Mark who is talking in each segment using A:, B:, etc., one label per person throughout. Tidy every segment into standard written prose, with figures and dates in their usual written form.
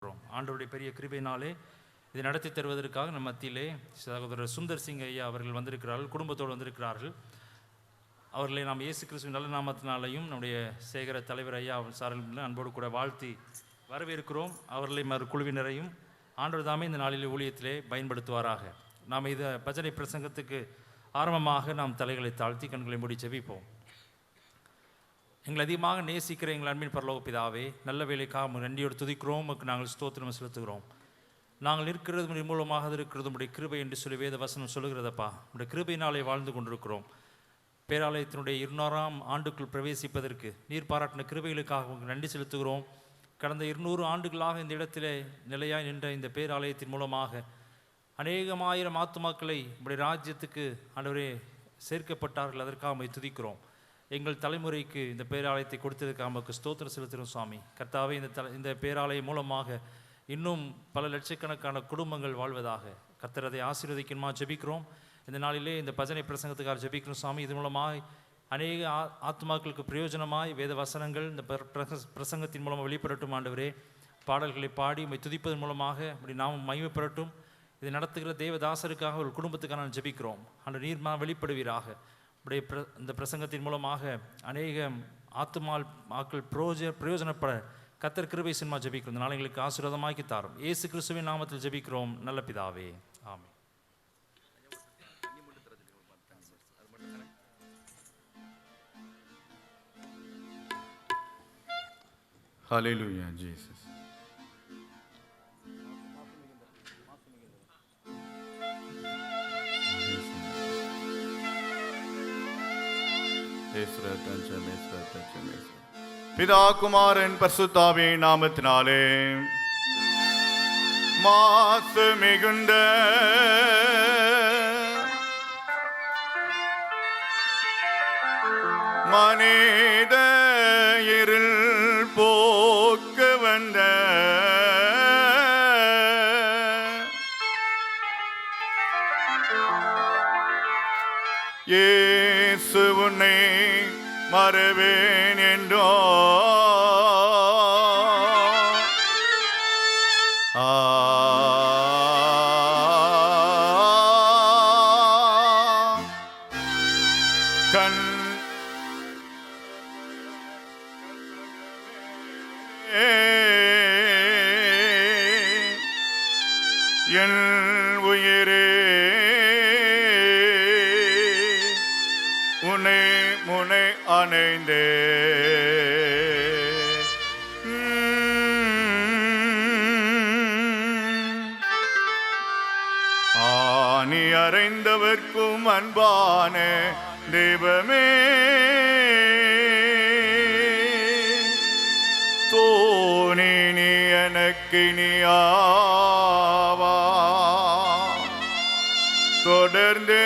A: கொண்டிருக்கிறோம். ஆண்டவருடைய பெரிய கிருபையினாலே இதை நடத்தி தருவதற்காக நம்ம மத்தியிலே சகோதரர் சுந்தர் சிங் ஐயா அவர்கள் வந்திருக்கிறார்கள், குடும்பத்தோடு வந்திருக்கிறார்கள். அவர்களை நாம் இயேசு கிறிஸ்துவின் நல்ல நாமத்தினாலையும் நம்முடைய சேகர தலைவர் ஐயா சாரல் அன்போடு கூட வாழ்த்தி வரவேற்கிறோம். அவர்களை குழுவினரையும் ஆண்டவர் தாமே இந்த நாளிலே ஊழியத்திலே பயன்படுத்துவாராக. நாம் இதை பஜனை பிரசங்கத்துக்கு ஆரம்பமாக நாம் தலைகளை தாழ்த்தி கண்களை மூடி ஜெபிப்போம். எங்களை அதிகமாக நேசிக்கிற எங்கள் அன்பின் பரலோக பிதாவே, நல்ல வேலைக்காக நன்றியோடு துதிக்கிறோம். உமக்கு நாங்கள் ஸ்தோத்திரம் செலுத்துகிறோம். நாங்கள் இருக்கிறது மூலமாக இருக்கிறது உடைய கிருபை என்று சொல்லி வேத வசனம் சொல்லுகிறதப்பா. உடைய கிருபையினாலே வாழ்ந்து கொண்டிருக்கிறோம். பேராலயத்தினுடைய 200ஆம் ஆண்டுக்குள் பிரவேசிப்பதற்கு நீர் பாராட்டின கிருபைகளுக்காக உங்களுக்கு நன்றி செலுத்துகிறோம். கடந்த 200 ஆண்டுகளாக இந்த இடத்திலே நிலையாய் நின்ற இந்த பேராலயத்தின் மூலமாக அநேகமாயிரம் ஆத்துமாக்களை உடைய ராஜ்யத்துக்கு ஆண்டவரே சேர்க்கப்பட்டார்கள். அதற்காக உம்மை துதிக்கிறோம். எங்கள் தலைமுறைக்கு இந்த பேராலயத்தை கொடுத்ததுக்காக நமக்கு ஸ்தோத்திரம் செலுத்துகிறோம் சுவாமி. கர்த்தாவே, இந்த பேராலயம் மூலமாக இன்னும் பல லட்சக்கணக்கான குடும்பங்கள் வாழ்வதாக கர்த்தர் அதை ஆசீர்வதிக்கணுமா ஜெபிக்கிறோம். இந்த நாளிலே இந்த பஜனை பிரசங்கத்துக்காக ஜெபிக்கிறோம் சுவாமி. இது மூலமாய் அநேக ஆத்மாக்களுக்கு பிரயோஜனமாய் வேத வசனங்கள் இந்த பிரசங்கத்தின் மூலமாக வெளிப்படட்டும். ஆண்டவரே, பாடல்களை பாடி உம்மை துதிப்பதன் மூலமாக அப்படி நாம் மகிமை பெறட்டும். இதை நடத்துகிற தேவதாசருக்காக ஒரு குடும்பத்துக்காக நான் ஜெபிக்கிறோம். அந்த நீர் வெளிப்படுவீராக. அப்படியே இந்த பிரசங்கத்தின் மூலமாக அநேக ஆக்கள் பிரயோஜனப்பட கர்த்தர் கிருபை சினிமா ஜெபிக்கிறோம். இந்த நாளைங்களுக்கு ஆசீர்வாதமாக்கி தாரும். இயேசு கிறிஸ்துவின் நாமத்தில் ஜெபிக்கிறோம் நல்ல பிதாவே, ஆமென்.
B: Hallelujah, Jesus. பிதா குமாரன் பரிசுத்தாவின் நாமத்தினாலே மாசு மிகுந்த மனித இருள் போக்க வந்த இயேசு உன்னை மறவேன் என்றோ கண் என் உயிரே உன்னை முனை அணைந்தே ஆணி அறைந்தவர்க்கும் அன்பான தெய்வமே, தோணி நீ எனக்கு நீயாவா தொடர்ந்தே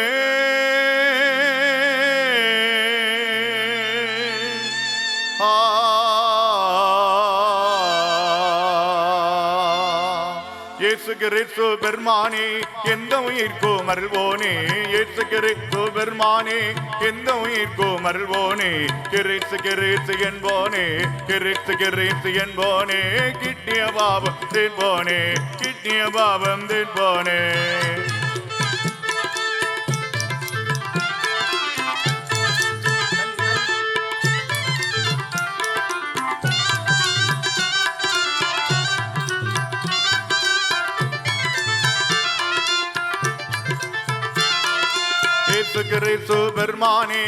B: இயேசு கிறிஸ்து பெருமானே எந்த உயிர்க்கும் அருள்வோனே, இயேசு கிறிஸ்து பெருமானே எந்த உயிர்க்கும் அருள்வோனே, கிறிஸ்து கிறிஸ்து என்போனே, கிறிஸ்து கிறிஸ்து என்போனே, கிட்டிய பாவம் தீர்ப்போனே, கிட்டிய பாவம் தீர்ப்போனே. கிறிஸ்து பெருமானே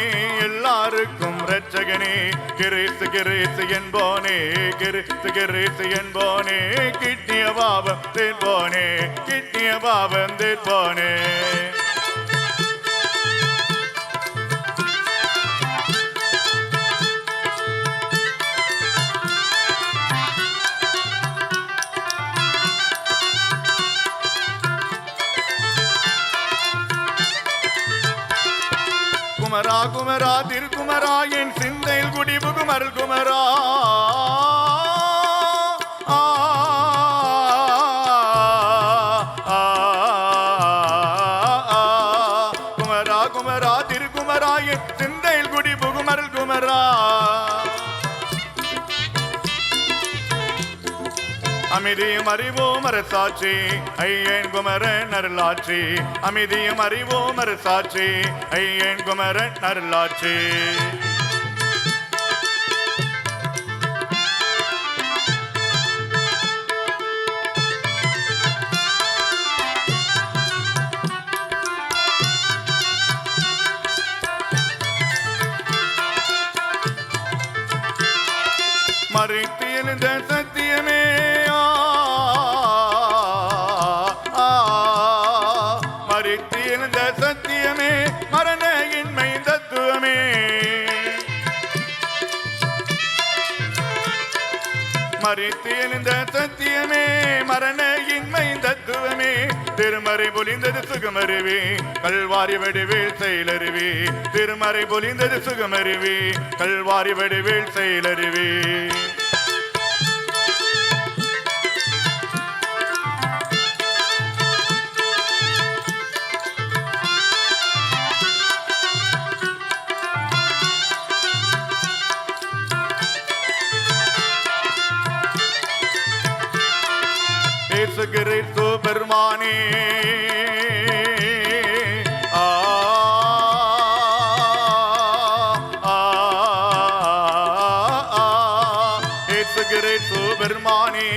B: எல்லாருக்கும் இரட்சகனே, கிறிஸ்து கிறிஸ்து என்போனே, கிறிஸ்து கிறிஸ்து என்போனே, கிட்டிய பாவம் தீர்ப்போனே, கிட்டிய பாவம் தீர்ப்போனே. குமரா குமரா திருக்குமரா என் சிந்தையில் குடிபுகும் அருள் குமரா, குமரா குமரா திருக்குமரா என் சிந்தையில் குடிபுகும் அருள் குமரா. அமைதியும் அறிவோம் அரசாட்சி ஐயன் குமரன் அருளாட்சி அமைதியும் அறிவோம் அரசாட்சி ஐயன் குமரன் அருளாட்சி மறித்து எழுந்த சத்தியமே மறித்து எழுந்த சத்தியமே மரண இன்மை தத்துவமே மறித்து எழுந்த சத்தியமே மரண இன்மை தத்துவமே திருமறை பொலிந்தது சுகமருவி கல்வாரி வடிவேல் செயலருவி திருமறை பொலிந்தது சுகமருவி கல்வாரி வடிவேல் செயலருவி கிறிஸ்து பெருமானே கிறிஸ்து பெருமானே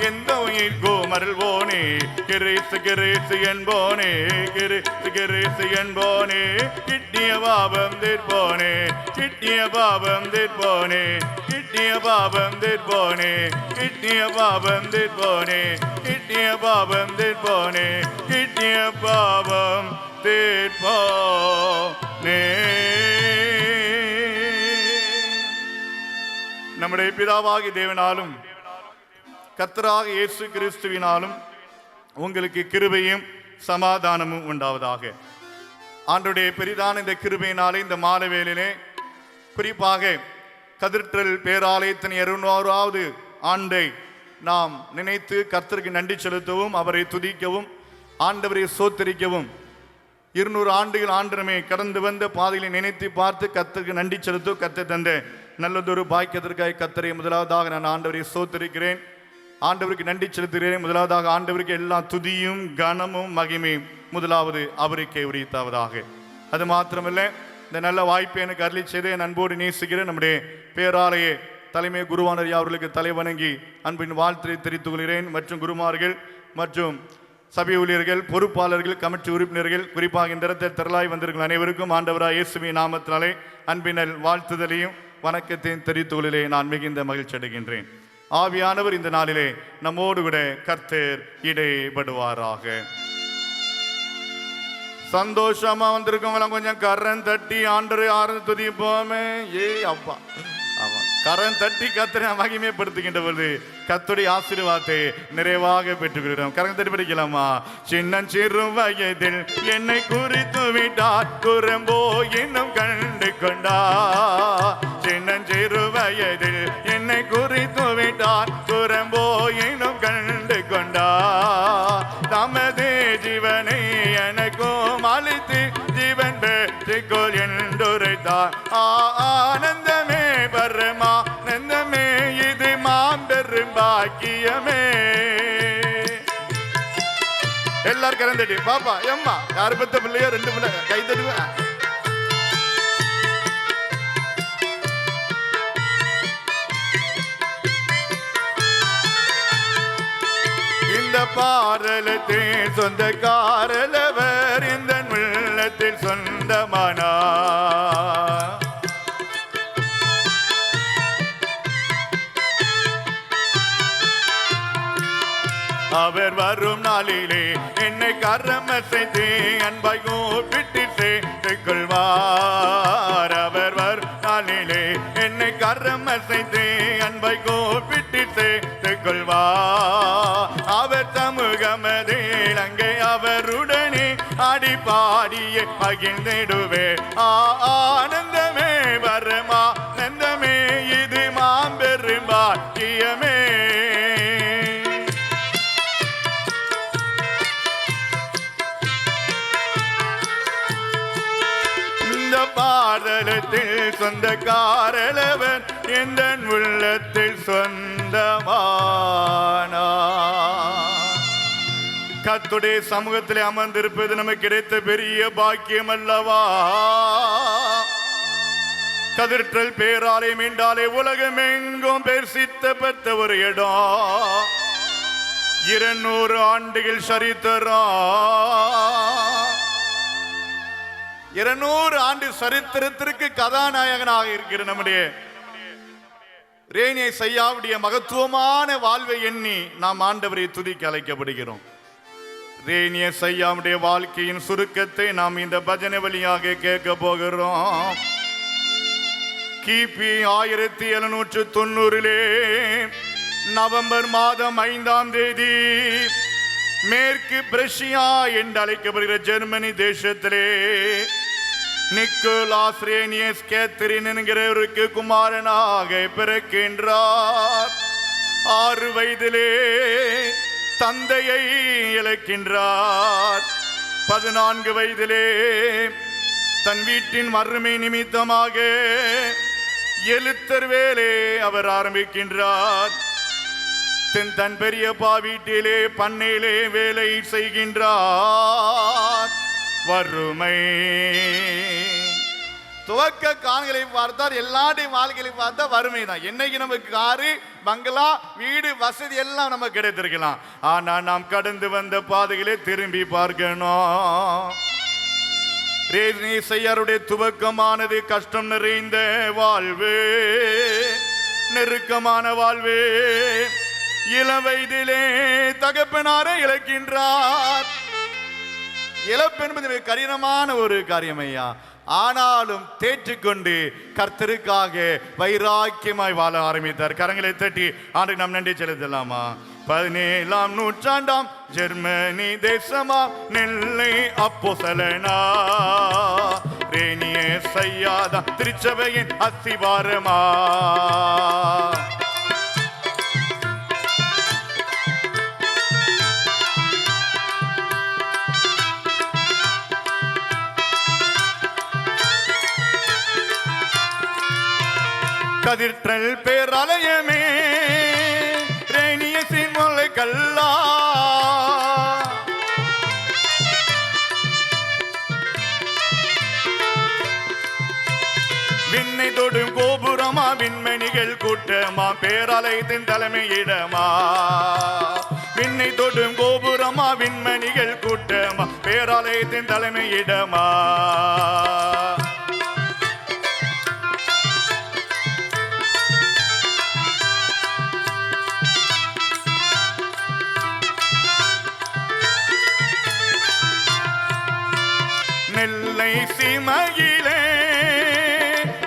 B: எந்த உயிர் கோமருள்வோனே கிறிஸ்து கிறிஸ்து என்போனே கிறிஸ்து கிறிஸ்து என்போனே கிட்டிய பாபம் தீர்ப்போனே கிட்டிய பாபம் தீர்ப்போனே கிட்டிய பாபம் தீர்ப்போனே கிட்டிய பாபம் தீர்ப்போனே கிட்டிய பாபம் தீர்ப்போனே கிட்டிய பாபம் தீர்ப்போனே நம்முடைய பிதாவாகி தேவனாலும் கர்த்தராக இயேசு கிறிஸ்துவினாலும் உங்களுக்கு கிருபையும் சமாதானமும் உண்டாவதாக. ஆண்டவருடைய பெரிதான இந்த கிருபையினாலே இந்த மாலை வேளையிலே குறிப்பாக கதிர்ற்றல் பேராலயத்தின் 200வது ஆண்டை நாம் நினைத்து கர்த்தருக்கு நன்றி செலுத்தவும் அவரை துதிக்கவும் ஆண்டவரை சோத்தரிக்கவும் 200 ஆண்டுகள் ஆண்டமே கடந்து வந்த பாதைகளை நினைத்து பார்த்து கர்த்தருக்கு நன்றி செலுத்தும் கர்த்தர் தந்த நல்லதொரு பாக்கியத்திற்காக கர்த்தரை முதலாவதாக நான் ஆண்டவரை சோத்தரிக்கிறேன், ஆண்டவருக்கு நன்றி செலுத்துகிறேன். முதலாவதாக ஆண்டவருக்கு எல்லா துதியும் கனமும் மகிமையும் முதலாவது அவருக்கே உரித்தாவதாக. அது மாத்திரமல்ல, இந்த நல்ல வாய்ப்பை எனக்கு அருளி செய்து என் அன்போடு நேசிக்கிறேன் நம்முடைய பேராலய தலைமை குருவானர் அவர்களுக்கு தலைவணங்கி அன்பின் வாழ்த்தை தெரிவித்துக் கொள்கிறேன். மற்றும் குருமார்கள் மற்றும் சபை ஊழியர்கள், பொறுப்பாளர்கள், கமிட்டி உறுப்பினர்கள், குறிப்பாக இந்த இடத்தில் திரளாய் வந்திருக்கும் அனைவருக்கும் ஆண்டவராய் இயேசுவின் நாமத்தினாலே அன்பினல் வாழ்த்துதலையும் வணக்கத்தையும் தெரிவித்துக் கொள்ளிலே நான் மிகுந்த மகிழ்ச்சி அடைகின்றேன். ஆவியானவர் இந்த நாளிலே நம்மோடு கூட கர்த்தர் இடைபடுவாராக. சந்தோஷமா வந்திருக்கவங்க கொஞ்சம் கரம் தட்டி ஆண்டரை ஆரம்பித்து துதிப்போமே. அப்பா ஆமா, கரம் தட்டி கர்த்தரை மகிமைப்படுத்துகின்ற பொழுது கர்த்தருடைய ஆசீர்வாதத்தை நிறைவாக பெற்றுக்கிறோம். கரம் தட்டி படிக்கலாமா? சின்னஞ்சிறு வயதில் என்னை குறித்து விட்டார், குரம்போ இன்னும் கண்டு கொண்டா. சின்னஞ்சிறு வயதில் என்னை குறித்து விட்டார், குரம்போ இன்னும் கண்டு கொண்டா. தமது ஜீவனை எனக்கும் அளித்து ஜீவன் பெற்றுக்கொள் என்றுரைத்தார். ஆனந்தமே பரமா நந்தமே இது மாம்பெரும் பாக்கியமே. எல்லாரும் கரந்தடி பாப்பா எம்மா யாரு பத்த பிள்ளையோ 2 பிள்ளை கை தட்டுவேன். இந்த பாரலத்தில் சொந்த காரலவர் இந்த உள்ளத்தில் சொந்தமானா. அவர் வரும் நாளிலே என்னை கரமசைத்து அன்பாய் கூப்பிட்டு சேர்த்துக் கொள்வார். அவர் வரும் நாளிலே என்னை கரமசைத்து அன்பாய் கூப்பிட்டு சேர்த்துக் கொள்வார். அவர் சமூகமதில் அங்கே அவருடனே ஆடி பாடிய மகிழ்ந்திடுவே. ஆனந்தமே வரமா நந்தமே இது மாம்பெரும் பாக்கியமே. பாடலத்தில் உள்ளத்தில் சொந்தக்காரளவர் எந்த உள்ளத்தில் சொந்தமானா. கர்த்தருடைய சமூகத்திலே அமர்ந்திருப்பது நமக்கு கிடைத்த பெரிய பாக்கியம் அல்லவா? கதிர்ற்றல் பேராலயம் என்றாலே உலகம் எங்கும் பிரசித்த பெற்ற ஒரு இடம். 200 ஆண்டுகள் சரித்திரம். 200 ஆண்டு சரித்திரத்திற்கு கதாநாயகனாக இருக்கிற நம்முடைய ரேனிய சையாவுடைய மகத்துவமான வாழ்வை எண்ணி நாம் ஆண்டவரை துதிக்க அழைக்கப்படுகிறோம். ரேனிய சையாவுடைய வாழ்க்கையின் சுருக்கத்தை நாம் இந்த பஜனை வழியாக கேட்க போகிறோம். கிபி 1790 நவம்பர் மாதம் 5ஆம் தேதி மேற்கு பிரஷியா என்று அழைக்கப்படுகிற ஜெர்மனி தேசத்திலே நிக்கோலாஸ் ரேனியஸ் கேத்தரின் என்கிறவருக்கு குமாரனாக பிறக்கின்றார். 6 வயதிலே தந்தையை இழக்கின்றார். 14 வயதிலே தன் வீட்டின் வறுமை நிமித்தமாக எழுத்தர் வேலை அவர் ஆரம்பிக்கின்றார். தன் பெரியப்பா வீட்டிலே பண்ணையிலே வேலை செய்கின்றார். வறுமை துவக்க காலங்களை பார்த்தார். எல்லாருடைய வாழ்க்கையை பார்த்தா வறுமை தான். என்னைக்கு நமக்கு காரு பங்களா வீடு வசதி எல்லாம் நமக்கு கிடைத்திருக்கலாம். ஆனா நாம் கடந்து வந்த பாதைகளை திரும்பி பார்க்கணும். ரேனிய சையாருடைய துவக்கமானது கஷ்டம் நிறைந்த வாழ்வு, நெருக்கமான வாழ்வு. இளம் வயதிலே தகப்பனாரை இழக்கின்றார். இழப்பு என்பது கடினமான ஒரு காரியம் ஐயா. ஆனாலும் தேற்றிக்கொண்டு கர்த்தருக்காக வைராக்கியமாய் வாழ ஆரம்பித்தார். கரங்களை தட்டி ஆண்டு நாம் நன்றி செலுத்தலாமா? 17ஆம் நூற்றாண்டாம் ஜெர்மனி தேசமா நெல்லை அப்போஸ்தலனா ரேனிய சையாதா திருச்சபையின் அஸ்திவாரமா. கதிர்ற்றல் பேராலயமே ரேனியஸின் முல்லை கல்லா. விண்ணை தொடும் கோபுரமா விண்மணிகள் கூட்டமா பேராலயத்தின் தலைமையிடமா. விண்ணை தொடும் கோபுரமா விண்மணிகள் கூட்டமா பேராலயத்தின் தலைமையிடமா. நெல்லை சீமையிலே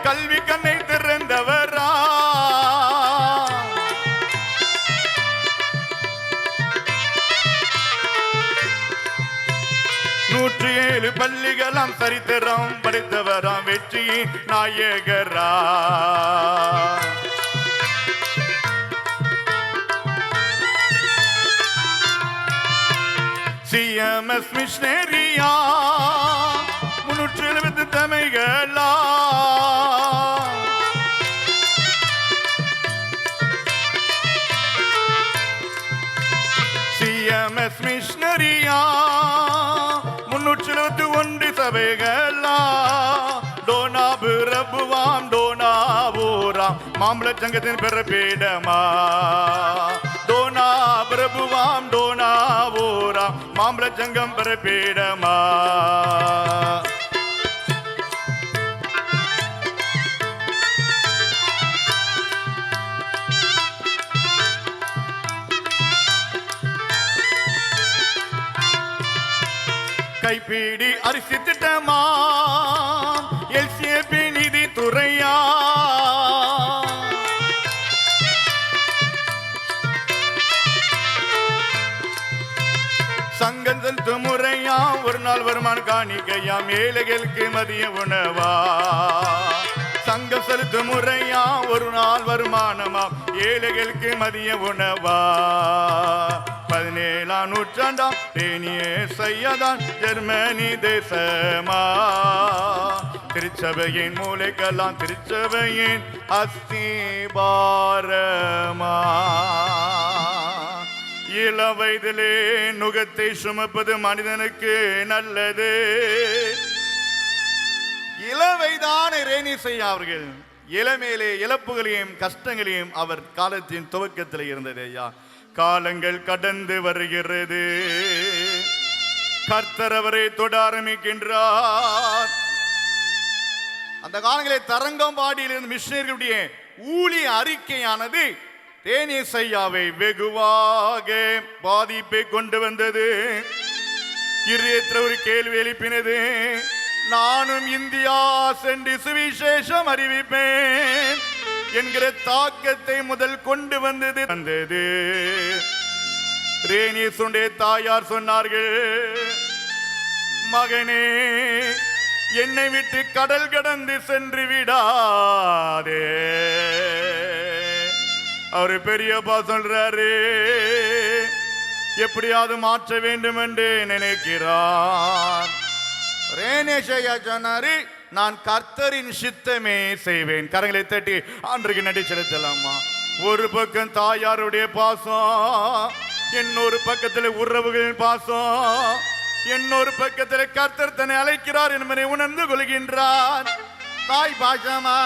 B: கல்வி கண்ணை திறந்தவரா. நூற்றி 7 பள்ளிகளாம் சரித்திரம் படித்தவராம் வெற்றியின் நாயகரா. CMS மிஷனரியா 370 தமிழ்களா. CMS மிஷனரியா 371 சபைகளா. டோனாபு ரபுவாம் டோனாபூராம் மாம்பழ சங்கத்தின் பிறப்பிடமா. டோனா பிரபுவாம் டோனாபூராம் மாம்பழ சங்கம் பிறப்பிடமா. கைப்பீடி அரிசி திட்டமா LCP நிதி துறையா. சங்கம் செலுத்து முறையா ஒரு நாள் வருமான காணிக்கையாம் ஏழைகளுக்கு மதிய உணவா. சங்கம் செலுத்து முறையா ஒரு நாள் வருமானமாம் ஏழைகளுக்கு மதிய உணவா. 17ஆம் நூற்றாண்டாம் ரேனிய சையாதான் ஜெர்மனி தேசமா. திருச்சபையின் மூளைக்கெல்லாம் திருச்சபையின் அஸ்திபாரமா. இள வயதிலே நுகத்தை சுமப்பது மனிதனுக்கு நல்லது. இளவைதான ரேணிசையா அவர்கள் இளமையிலே இழப்புகளையும் கஷ்டங்களையும் அவர் காலத்தின் துவக்கத்தில் இருந்தது. ஐயா, காலங்கள் கடந்து வருகிறது. கர்த்தர் அவரை தொட ஆரம்பிக்கின்றார். அந்த காலங்களில் தரங்கம்பாடியிலிருந்து மிஷனரிகளுடைய ஊழிய அறிக்கையானது ரேணிசையாவை வெகுவாக பாதிப்பை கொண்டு வந்தது. இருதயத்தில் ஒரு கேள்வி எழுப்பினது. நானும் இந்தியா சென்று சுவிசேஷம் அறிவிப்பேன் என்கிற தாக்கத்தை முதல் கொண்டு வந்தது. ரேணிசுடைய தாயார் சொன்னார்கள், மகனே, என்னை விட்டு கடல் கடந்து சென்று விடாதே. அவரு பெரியப்பா சொல்றாரு, எப்படியாவது மாற்ற வேண்டும் என்று நினைக்கிறார். ரேணேஷையா சொன்னாரு, நான் கர்த்தரின் சித்தமே செய்வேன். கரங்களை தட்டி ஆண்டவருக்கு நன்றி செலுத்தலாமா. ஒரு பக்கம் தாயாருடைய பாசம், இன்னொரு பக்கத்தில் உறவுகளின் பாசம், இன்னொரு பக்கத்தில் கர்த்தர் தன்னை அழைக்கிறார் என்பதை உணர்ந்து கொள்கின்றார். தாய் பாசமா,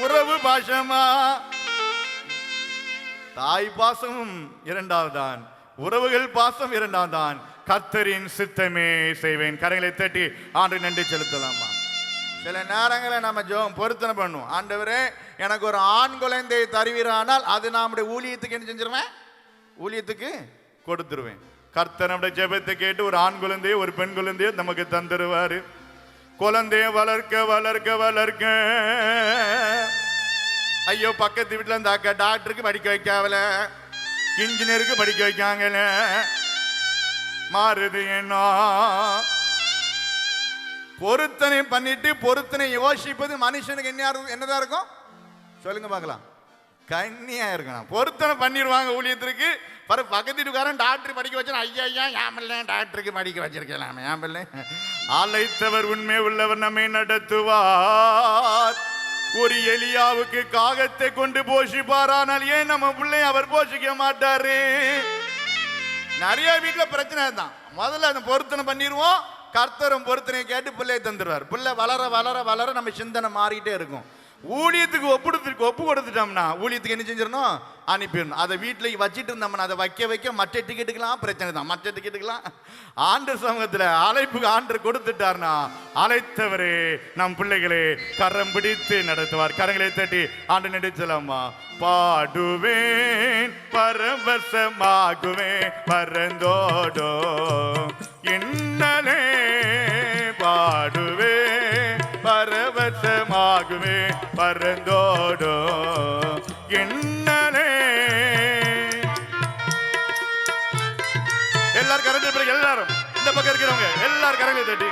B: உறவு பாசமா? தாய் பாசமும் இரண்டாவது தான், உறவுகள் பாசம் இரண்டாவது தான். கர்த்தரின் சித்தமே செய்வேன். கரங்களை தட்டி ஆண்டவருக்கு நன்றி செலுத்தலாமா. சில நேரங்களில் நம்ம ஜெபம் பொருத்தனை பண்ணும். ஆண்டவரே, எனக்கு ஒரு ஆண் குழந்தை தருவீரானால் அது நம்முடைய ஊழியத்துக்கு என்ன செஞ்சிருவேன்? ஊழியத்துக்கு கொடுத்துருவேன். கர்த்தர் நம்முடைய ஜெபத்தை கேட்டு ஒரு ஆண் குழந்தையோ ஒரு பெண் குழந்தையோ நமக்கு தந்துருவாரு. குழந்தைய வளர்க்க வளர்க்க வளர்க்க, ஐயோ பக்கத்து வீட்டில் இந்த அக்கா டாக்டருக்கு படிக்க வைக்காவல, இன்ஜினியருக்கு படிக்க வைக்காங்கல, மாறுது. என்ன பொருத்தனை பண்ணிட்டு பொருத்தனை யோசிப்பது மனுஷனுக்கு என்னதான் இருக்கும் சொல்லுங்க பார்க்கலாம்? கண்ணியா இருக்கணும். பொருத்தனை பண்ணிடுவாங்க ஊழியத்திற்கு. பக்கத்து வீட்டுக்காரன் டாக்டர் படிக்க வச்சா, ஐயா ஐயா ஏமல்ல டாக்டருக்கு படிக்க வச்சிருக்கலாம். ஏமல்ல அழைத்தவர் உண்மை உள்ளவர் நம்மை நடத்துவார். ஒரு எலியாவுக்கு காகத்தை கொண்டு போஷிப்பார், ஆனால் ஏன் நம்ம பிள்ளை அவர் போஷிக்க மாட்டாரு? நிறைய வீட்டுல பிரச்சனை தான். முதல்ல அந்த பொருத்தனை பண்ணிடுவோம், கர்த்தரும் பொருத்தனை கேட்டு பிள்ளையை தந்துடுவார். பிள்ளை வளர வளர வளர நம்ம சிந்தனை மாறிட்டே இருக்கும். ஊழியத்துக்கு ஒப்பு கொடுத்துட்டோம்னா ஊழியத்துக்கு என்ன செஞ்சிடணும்? அனுப்பிடணும். அதை வீட்டில் வச்சுட்டு இருந்தோம்னா அதை வைக்க மற்ற டிக்கெட்டுக்கெல்லாம் பிரச்சனை தான். மற்ற டிக்கெட்டுக்கெல்லாம் ஆண்டு சமூகத்தில் அழைப்புக்கு ஆண்டு கொடுத்துட்டார்னா அழைத்தவரே நம் பிள்ளைகளை கரம் பிடித்து நடத்துவார். கரங்களை தட்டி ஆண்டு நடிச்சலாமா. பாடுவேன் பரவசமாகுவேன் பரந்தோடோ இன்னலே, பாடுவேன் பரவசமாகுவே பரந்தோடோ என்னலே. எல்லாரும் கரண்ட் பிறகு எல்லாரும் இந்த பக்கம் இருக்கிறவங்க எல்லாரும் கரங்களை தட்டி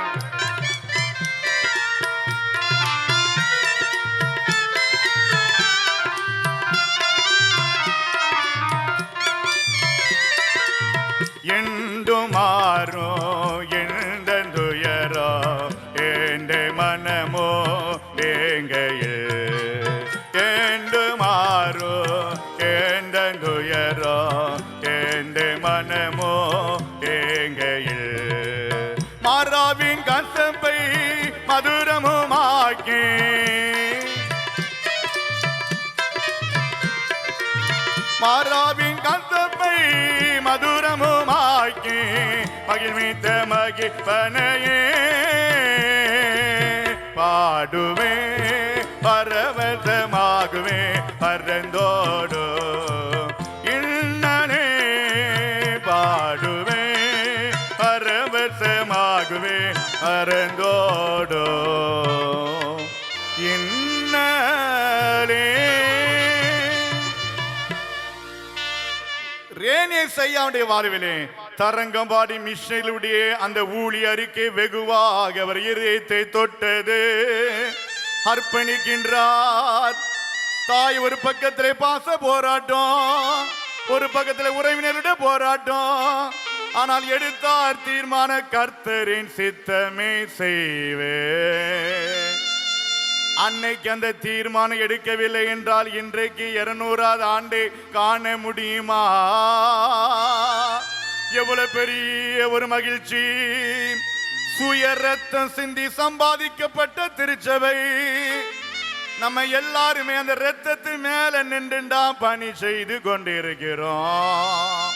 B: ಎಂದು ಮಾರೋ ಎಂದುಯರೋ ಎಂದೆ ಮನಮೋ ಎಂಗೆಯೇ ಎಂದು ಮಾರೋ ಎಂದುಯರೋ ಎಂದೆ ಮನಮೋ ಎಂಗೆಯೇ மாறாவின் கசப்பை மதுரமுமாக்கி மாறாவின் கசப்பை மதுரமுமாக்கி மகிழ்மித்த மகிழ்வனையே பாடுவே பரவசமாகுவே பரந்தோடு இன்னனே, பாடுவே பரவசமாகுவே பரந்தோடு இன்னலே. ரேணிசையாவுடைய வாழ்விலே தரங்கம்பாடி மிஷனரிகளுடைய அந்த ஊழிய அறிக்கை வெகுவாக அவர் இதயத்தை தொட்டது. அர்ப்பணிக்கின்றார். தாய் ஒரு பக்கத்திலே பாச போராட்டம், ஒரு பக்கத்தில் உறவினருடைய போராட்டம். ஆனால் எடுத்தார் தீர்மான, கர்த்தரின் சித்தமே செய்வே. அன்னைக்கு அந்த தீர்மானம் எடுக்கவில்லை என்றால் இன்றைக்கு 200வது ஆண்டை காண முடியுமா? எவ்வளவு பெரிய ஒரு மகிழ்ச்சி! சுய ரத்தம் சிந்தி சம்பாதிக்கப்பட்ட திருச்சபை. நம்ம எல்லாருமே அந்த ரத்தத்து மேல நின்றுண்டா பணி செய்து கொண்டிருக்கிறோம்.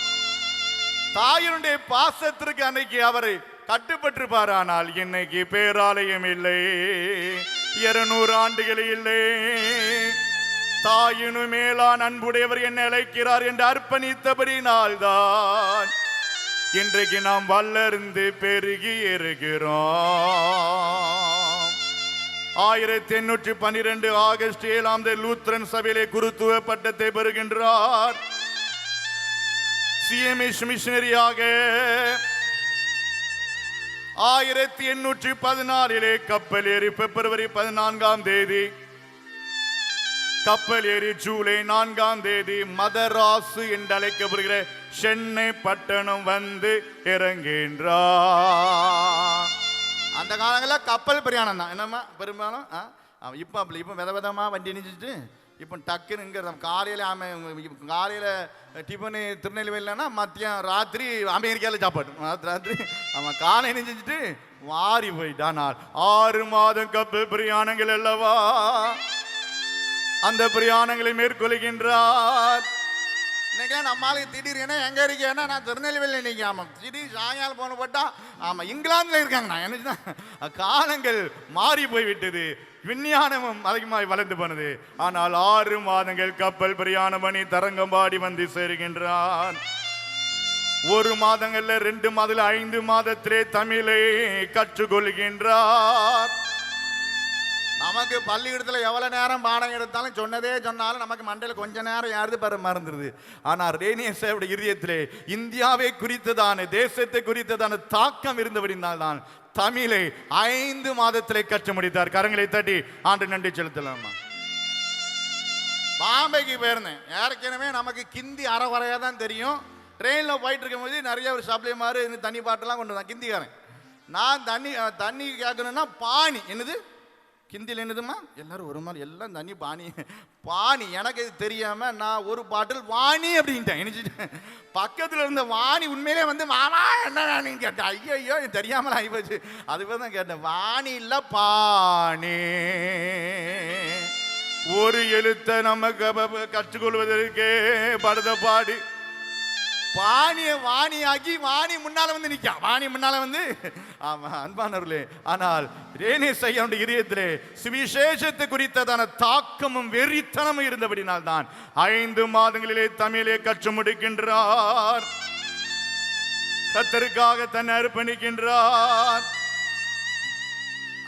B: தாயினுடைய பாசத்திற்கு அன்னைக்கு அவரை கட்டுப்பட்டிருப்பார். ஆனால் இன்னைக்கு பேராலயம் இல்லை, 200 ஆண்டுகள் இல்லை. தாயினு மேலான் அன்புடையவர் என்னை அழைக்கிறார் என்று அர்ப்பணித்தபடினால்தான் இன்றைக்கு நாம் வளர்ந்து பெருகி இருக்கிறோம். 1812 ஆகஸ்ட் 7 லூத்ரன் சபையிலே குருத்துவ பட்டத்தை பெறுகின்றார். சிஎம்எஸ் மிஷனரியாக 1814 கப்பல் ஏறி பிப்ரவரி 14 கப்பல் ஏறி ஜூலை 4 மதராசு என்று அழைக்கப்படுகிற சென்னை பட்டணம் வந்து இறங்குகின்றார். அந்த காலங்களில் கப்பல் பிரயாணம் தான் என்னம்மா பெரும்பாலும். இப்போ அப்படி இப்போ விதமா வண்டி நினைச்சிட்டு இப்போ டக்குன்னு இங்கே காலையில் காலையில் டிஃபனு திருநெல்வேலினா மத்தியம் ராத்திரி அமெரிக்காவில் சாப்பாடு ராத்திரி அவன் காலை நினைச்சிட்டு மாறி போயிட்டானால் 6 மாதம் கப்பல் பிரயாணங்கள் அல்லவா. அந்த பிரயாணங்களை மேற்கொள்கின்றார். இன்னைக்கு நம்மளுக்கு திடீர்னு எங்க இருக்கேன்னா நான் திருநெல்வேலி இன்னைக்கு. ஆமாம், திடீர் சாயங்காலம் போன போட்டா ஆமாம் இங்கிலாந்துல இருக்காங்க. நான் என்ன காலங்கள் மாறி போய்விட்டது, விஞ்ஞானமும் அதிகமாக வளர்ந்து போனது. ஆனால் 6 மாதங்கள் கப்பல் பிரயாணம் பண்ணி தரங்கம்பாடி வந்து சேருகின்றான். 1 மாதங்கள்ல 2 மாதத்துல 5 மாதத்திலே தமிழை கற்றுக்கொள்கின்றார். நமக்கு பள்ளிக்கூடத்தில் எவ்வளவு நேரம் பாடம் எடுத்தாலும் சொன்னாலும் நமக்கு மண்டையில் கொஞ்ச நேரம் யாருது பெற மறந்துடுது. ஆனால் ரேனியஸோட இதயத்திலே இந்தியாவை குறித்ததான தேசத்தை குறித்ததான தாக்கம் இருந்தபடினால்தான் தமிழை 5 மாதத்திலே கற்று முடித்தார். கரங்களை தட்டி ஆண்டு நன்றி செலுத்தலாமா. பாம்பேக்கு போயிருந்தேன். ஏற்கனவே நமக்கு கிந்தி அறவரையா தான் தெரியும். ட்ரெயினில் போயிட்டு இருக்கும் போது நிறைய ஒரு சப்ளை மாதிரி தண்ணி பாட்டெல்லாம் கொண்டு வந்தேன். கிந்திக்காரன் நான் தண்ணி கேட்கணும்னா பானி என்னது ஹிந்தியில் என்னதுமா எல்லாரும் ஒரு மாதிரி எல்லாம் தண்ணி பானி எனக்கு இது தெரியாம நான் ஒரு பாட்டில் வாணி அப்படின்ட்டேன். நினைச்சிட்டேன் பக்கத்தில் இருந்த வாணி உண்மையிலே வந்து மாமா என்ன கேட்டேன். ஐயோ தெரியாமல் ஆகிப்போச்சு. அதுவே தான் கேட்டேன். வாணி இல்லை பாணி. ஒரு எழுத்தை நம்ம கற்றுக்கொள்வதற்கு படுத பாடி பாணிய வாணியாகி வாணி முன்னால வந்து நிற்க. வாணி முன்னால வந்து ஆமா அன்பானவர்களே. ஆனால் ரேனேஸ் ஐயாவுடைய இதயத்திலே சுவிசேஷத்தை குறித்ததான தாக்கமும் வெறித்தனமும் இருந்தபடினால் தான் 5 மாதங்களிலே தமிழை கற்று முடிக்கின்றார். கர்த்தருக்காக தன்னை அர்ப்பணிக்கின்றார்.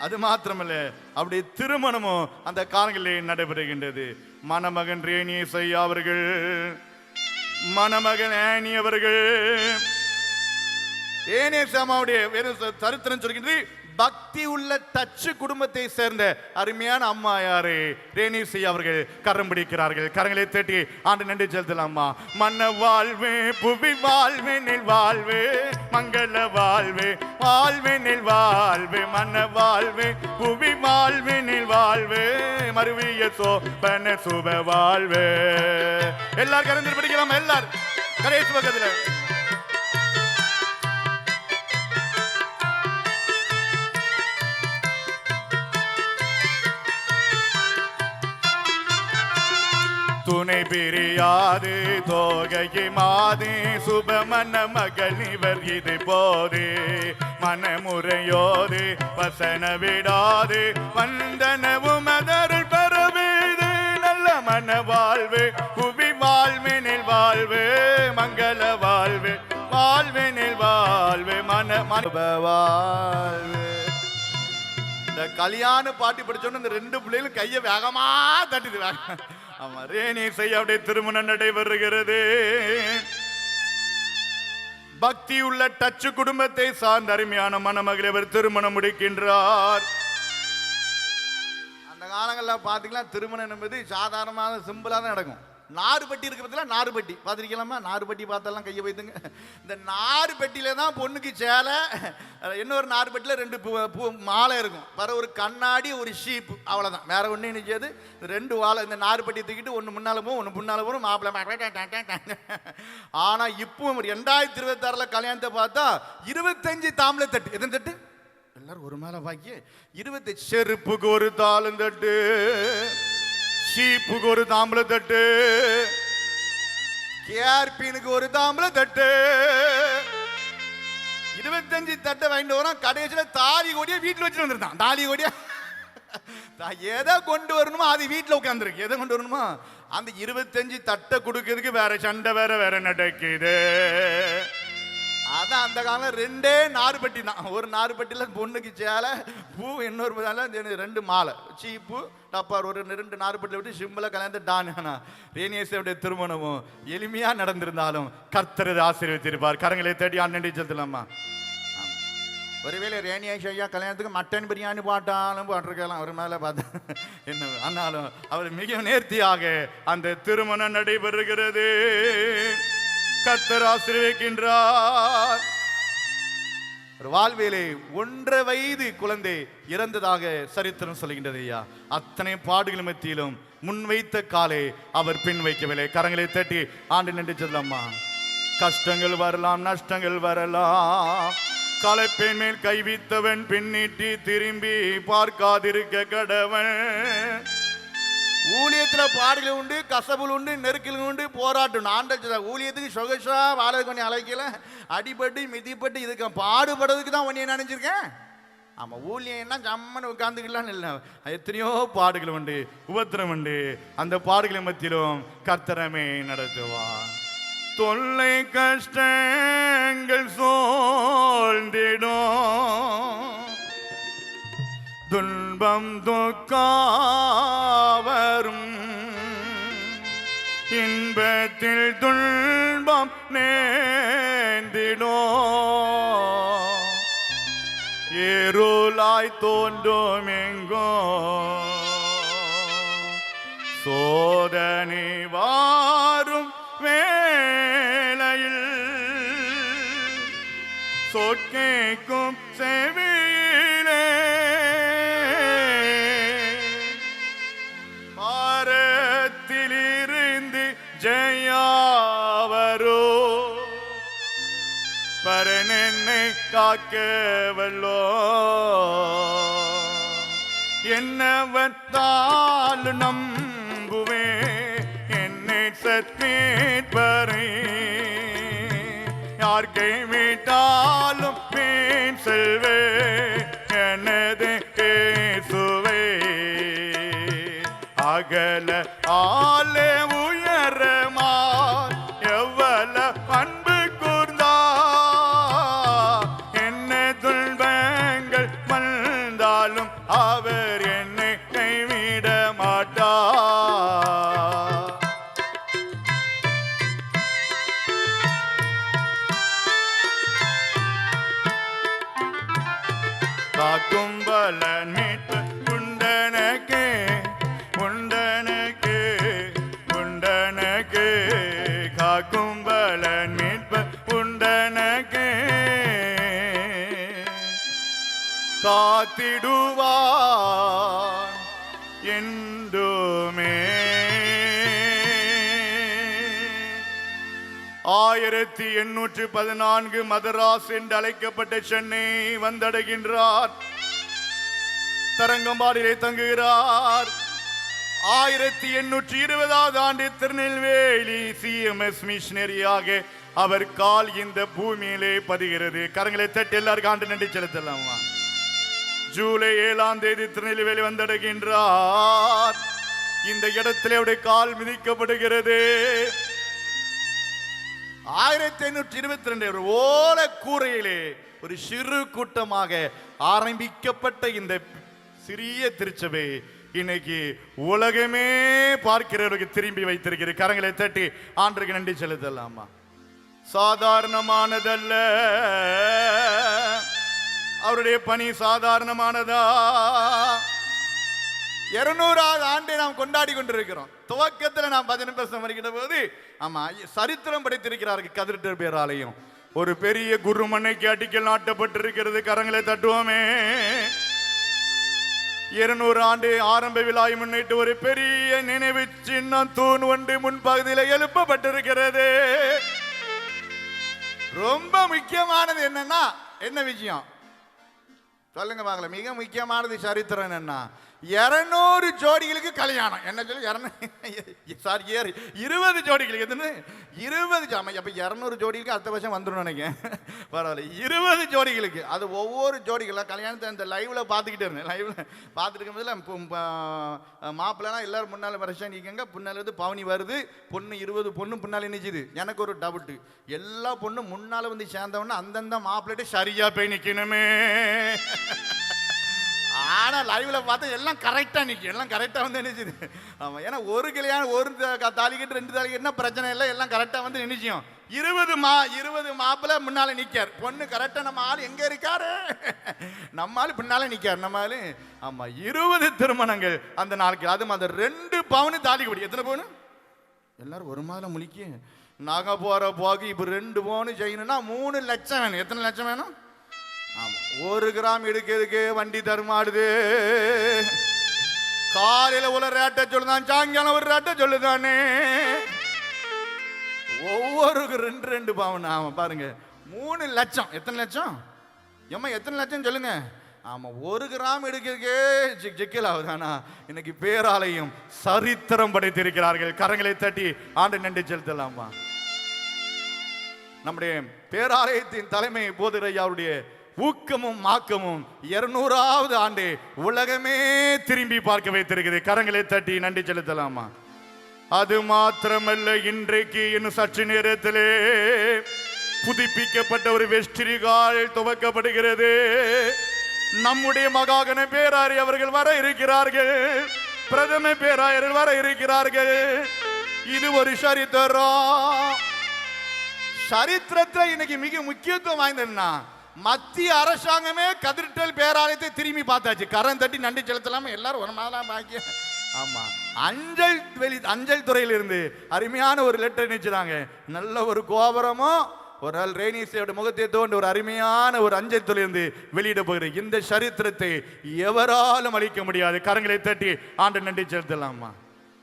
B: அது மாத்திரமல்ல, அப்படி திருமணமும் அந்த காலங்களிலே நடைபெறுகின்றது. மணமகன் ரேனேஸ் ஐயா அவர்கள், மணமகன் ஆனி அவர்கள். ஏனேசாமாவுடைய சரித்திரம் சொல்கின்றது. பக்தி உள்ள டச்சு குடும்பத்தை சேர்ந்த அருமையான அம்மா யாரு? ரேனிசி அவர்கள் கரம் பிடிக்கிறார்கள். கரங்களை தட்டி ஆண்டு நன்றி செலுத்தலாமா. மன்ன வாழ்வே புவி வாழ்வேனில் வாழ்வே மங்கள வாழ்வே வாழ்வேனில் வாழ்வே மன்ன வாழ்வே புவி வாழ்வேனில் வாழ்வே மறுவிய சோபன சுப வாழ்வே. எல்லாரும் கரந்து பிடிக்கலாம். எல்லாரும் கடைசி பக்கத்துல துணை பிரியாது தோகையை மாதே சுபமன மகள் இவர் இது போது மனமுறையோது வசன விடாது வந்தனவும் அதருள் பெறவேது நல்ல மன வாழ்வு புவி வாழ்வினில் வாழ்வு மங்கள வாழ்வு வாழ்வினில் வாழ்வு மன வாழ்வு. இந்த கல்யாண பாட்டி படிச்சோன்னு இந்த 2 பிள்ளைகளும் கையை வேகமா தட்டுது. ஆமா, ரேனிஸ் ஐயாவுடைய திருமணம் நடைபெறுகிறது. பக்தி உள்ள டச்சு குடும்பத்தை சார்ந்த அருமையான மணமகளை அவர் திருமணம் முடிக்கின்றார். அந்த காலங்களில் பார்த்தீங்கன்னா திருமணம் என்பது சாதாரணமான சிம்பிளாக தான் நடக்கும். நாறு பெட்டி இருக்கு பார்த்தீங்களா, நாறு பெட்டி பார்த்துருக்கலாமா? நாறு பெட்டி பார்த்தெல்லாம் கையை வைத்துங்க. இந்த நாறு பெட்டியில தான் பொண்ணுக்கு சேலை, இன்னொரு நாறு பெட்டியில் 2 மாலை இருக்கும், வேற ஒரு கண்ணாடி, ஒரு ஷீப்பு, அவ்வளோதான். வேற ஒன்றும் நினைக்காது. 2 வாழை இந்த நாறு பெட்டி தூக்கிட்டு ஒன்று முன்னால போகும், ஒன்று முன்னால போகும், மாப்பிள்ளை. ஆனால் இப்போ 2026 கல்யாணத்தை பார்த்தா 25 தாம்பளை தட்டு. எத்தனை தட்டு? எல்லாரும் ஒரு மேல பாக்கி 25. செருப்புக்கு ஒரு தாளந்தட்டு, ஷீப்புக்கு ஒரு தாம்பளை தட்டு, கேஆர்பினுக்கு ஒரு தாம்பளை தட்டு, 25 தட்டை வாங்கிட்டு வரோம். கடைசியில் தாலி கொடிய வீட்டில் வச்சுட்டு வந்துருந்தான். தாலி கொடிய எதை கொண்டு வரணுமோ அது வீட்டில் உட்காந்துருக்கு. எதை கொண்டு வரணுமோ அந்த 25 தட்டை கொடுக்கறதுக்கு வேற சண்டை வேற நடக்குது. அதான் அந்த காலம் 2 நாறுபட்டி தான். ஒரு நாறுபட்டியில் பொண்ணுக்கு சேலை, பூ, இன்னொரு 2 மாலை, சீப்பு, டப்பார். ஒரு 2 நாறுபட்டியில் விட்டு சிம்பிளா கல்யாணத்தை டானா ரேணியேசனுடைய திருமணமும் எளிமையா நடந்திருந்தாலும் கர்த்தர் ஆசீர்வதித்திருப்பார். கரங்களை தேடி ஆண்டு செலுத்தலாமா? ஒருவேளை ரேணியேஷ் ஐயா கல்யாணத்துக்கு மட்டன் பிரியாணி பாட்டாலும் பாட்டிருக்கலாம். அவர் மேலே பார்த்து என்ன ஆனாலும் அவர் மிக நேர்த்தியாக அந்த திருமணம் நடைபெறுகிறது. கர்த்தர் ஆசீர்வதிக்கின்றார். வாழ்விலே 1.5 வயது குழந்தை இறந்ததாக சரித்திரம் சொல்கின்றது. ஐயா அத்தனை பாடுகள் மத்தியிலும் முன்வைத்த காலை அவர் பின் வைக்கவில்லை. கரங்களை தட்டி ஆண்டு நின்று செல்லம்மா. கஷ்டங்கள் வரலாம், நஷ்டங்கள் வரலாம், களைப்பின் மேல் கைவித்தவன் பின்னிட்டு திரும்பி பார்க்காதிருக்க கடவன். ஊழியத்தில் பாடுகள் உண்டு, கசபுல் உண்டு, நெருக்கல் உண்டு, போராட்டம். ஆண்டா ஊழியத்துக்கு சொகசா வாழ கொஞ்சம் அழைக்கல, அடிபட்டு மிதிப்பட்டு இதுக்கு பாடுபடுறதுக்கு தான் உன்னை நினைச்சிருக்கேன். ஆமாம், ஊழியம் என்ன ஜம்மன்னு உட்காந்துக்கலாம் இல்லை, எத்தனையோ பாடுகள் உண்டு, உபத்திரம் உண்டு. அந்த பாடுகளின் மத்தியிலும் கர்த்தரமே நடத்துவார். தொல்லை கஷ்டங்கள் சோழ்ந்திடும், துன்பம் துக்காவரும், இன்பத்தில் துன்பம் நேர்ந்திடோ, இருளாய் தோன்றும் எங்கோ சோதனை வாரும் வேளையில் சொற்கேக்கும் செவியிலே பாரத்திலிருந்து ஜெயாவரோ, பரன் என்னை காக்கவல்லோ, என்னவன் தாழ் நம்புவே என்னை சத்மீட்பரே, யார் கைவிட்டாலும் பின் செல்வே எனது இயேசுவே. அகல ஆல உயரமா எவ்வள அன்பு கூர்ந்தா, என்ன துன்பங்கள் வந்தாலும் அவர் என்னை கைவிட மாட்டார். காக்கும் பலன் மீட்பு உண்டனக்கு உண்டனக்கு உண்டனக்கு, காக்கும் பலன் மீட்பு உண்டனக்கு, காத்திடுவார் என்றுமே. 1814 மதராஸ் என்று அழைக்கப்பட்ட சென்னை வந்தடைகின்றார். தரங்கம்பாடியிலே தங்குகிறார். 1820 ஆண்டு திருநெல்வேலி CMS மிஷனரியாக அவர் கால் இந்த பூமியிலே பதிகிறது. கரங்களை தட்டி எல்லாருக்கும் ஆண்டு நன்றி செலுத்தலாமா? ஜூலை 7ஆம் தேதி திருநெல்வேலி வந்தடைகின்றார். இந்த இடத்திலே அவருடைய கால் மிதிக்கப்படுகிறது. 1822 ஒரு ஓல கூரையிலே ஒரு சிறு கூட்டமாக ஆரம்பிக்கப்பட்ட இந்த சிறிய திருச்சபை இன்னைக்கு உலகமே பார்க்கிறவருக்கு திரும்பி வைத்திருக்கிறது. கரங்களை தட்டி ஆண்டவருக்கு நன்றி செலுத்தலாமா? சாதாரணமானதல்ல, அவருடைய பணி சாதாரணமானதா? 200வது ஆண்டை நாம் கொண்டாடி கொண்டிருக்கிறோம். துவக்கத்தில் நாம் பஜனை பிரசங்கம் வருகிற போது ஆமா சரித்திரம் படைத்திருக்கிறார்கள் கதிரட்டர் பேராலயம். ஒரு பெரிய குருமண்ணைக்கு அடிக்கல் நாட்டப்பட்டிருக்கிறது. கரங்களை தட்டுவோமே. 200 ஆண்டு ஆரம்ப விழாவை முன்னிட்டு ஒரு பெரிய நினைவு சின்னம் தூண் ஒன்று முன்பகுதியில் எழுப்பப்பட்டிருக்கிறது. ரொம்ப முக்கியமானது என்னன்னா, என்ன விஷயம் சொல்லுங்க பார்க்கல? மிக முக்கியமானது சரித்திரம் என்னன்னா 200 ஜோடிகளுக்கு கல்யாணம். என்ன சொல்லி 20 ஜோடிகளுக்கு எதுன்னு 20 அப்ப 200 ஜோடிகளுக்கு அடுத்த வருஷம் வந்துடும் நினைக்கிறேன். பரவாயில்ல, 20 ஜோடிகளுக்கு. அது ஒவ்வொரு ஜோடிகளும் கல்யாணத்தை இந்த லைவ்ல பார்த்துக்கிட்டே இருந்தேன். லைவ்ல பார்த்துட்டு இருக்கும்போது மாப்பிள்ளனா எல்லாரும் முன்னால வருஷம் நிற்கங்க, பின்னால வந்து பவனி வருது, பொண்ணு 20 பொண்ணு பின்னால நிற்கிது. எனக்கு ஒரு டவுட்டு, எல்லா பொண்ணும் முன்னால வந்து சேர்ந்தவொன்னே அந்தந்த மாப்பிள்ளைட்டு சரியா போய் நிற்கணுமே. ஆனா லைவ்ல பார்த்தா எல்லாம் கரெக்டா நிற்கும், எல்லாம் கரெக்டா வந்து நினைச்சுது. ஆமா, ஏன்னா ஒரு கல்யாணம் ஒரு தாலிக்கிட்டு 2 தாலிக்கிட்டு பிரச்சனை இல்லை, எல்லாம் கரெக்டா வந்து நினைச்சியும். 20 மாப்பிள்ளை முன்னால நிக்கார், பொண்ணு கரெக்டா நம்ம ஆள் எங்க இருக்காரு, நம்ம ஆளு பின்னால நிக்கார் நம்ம ஆளு. ஆமா, 20 திருமணங்கள் அந்த நாளைக்கு. அதுவும் அந்த 2 பவுனு தாலிக்கு எத்தனை பவுனு? எல்லாரும் ஒரு மாதம் முழிக்க நாங்க போற போக்கு இப்ப 2 பவுனு செய்யணும்னா 3 லட்சம் வேணும். எத்தனை லட்சம் வேணும்? ஆமா, 1 கிராம் எடுக்கிறதுக்கு வண்டி தருமாடுது. காலையில உள்ள ரேட்டை சொல்லுதான், சாயங்காலம் ஒரு ரேட்டை சொல்லுதானே. ஒவ்வொரு 2 பவுன். ஆமா பாருங்க, 3 லட்சம். எத்தனை லட்சம்? ஏம்மா எத்தனை லட்சம் சொல்லுங்க? ஆமா, 1 கிராம் எடுக்கிறதுக்கே சிக்கல் ஆகுதானா? இன்னைக்கு பேராலயம் சரித்திரம் படைத்திருக்கிறார்கள். கரங்களை தட்டி ஆண்டு நன்றி செலுத்தலாமா? நம்முடைய பேராலயத்தின் தலைமை போதரையாவுடைய ஊக்கமும் மாக்கமும் 200வது ஆண்டு உலகமே திரும்பி பார்க்க வைத்திருக்கிறது. கரங்களை தட்டி நன்றி செலுத்தலாமா? அது மாத்திரமல்ல, இன்றைக்கு இன்னும் சற்று நேரத்திலே புதுப்பிக்கப்பட்ட ஒரு வெஸ்டிரிகால் துவக்கப்படுகிறது. நம்முடைய மகாகண பேராயர் அவர்கள் வர இருக்கிறார்கள், பிரதம பேராயர்கள் வர இருக்கிறார்கள். இது ஒரு சரித்திரம். சரித்திரத்தில் இன்னைக்கு மிக முக்கியத்துவம் வாய்ந்ததுன்னா, மத்திய அரசாங்கமே கதிர்டல் பேராலயத்தை திரும்பி பார்த்தாச்சு. கரம் தட்டி நன்றி செலுத்தலாம எல்லாரும் ஒரு மாதம் பாக்கி. ஆமா, அஞ்சல் துறையிலிருந்து அருமையான ஒரு லெட்டர் நினைச்சாங்க. நல்ல ஒரு கோபுரமும் ஒரு நாள் ரேனிசையோட முகத்தை தோன்று ஒரு அருமையான ஒரு அஞ்சல் துறையிலிருந்து வெளியிட போகிறது. இந்த சரித்திரத்தை எவராலும் அளிக்க முடியாது. கரங்களை தட்டி ஆண்டு நன்றி செலுத்தலாமா?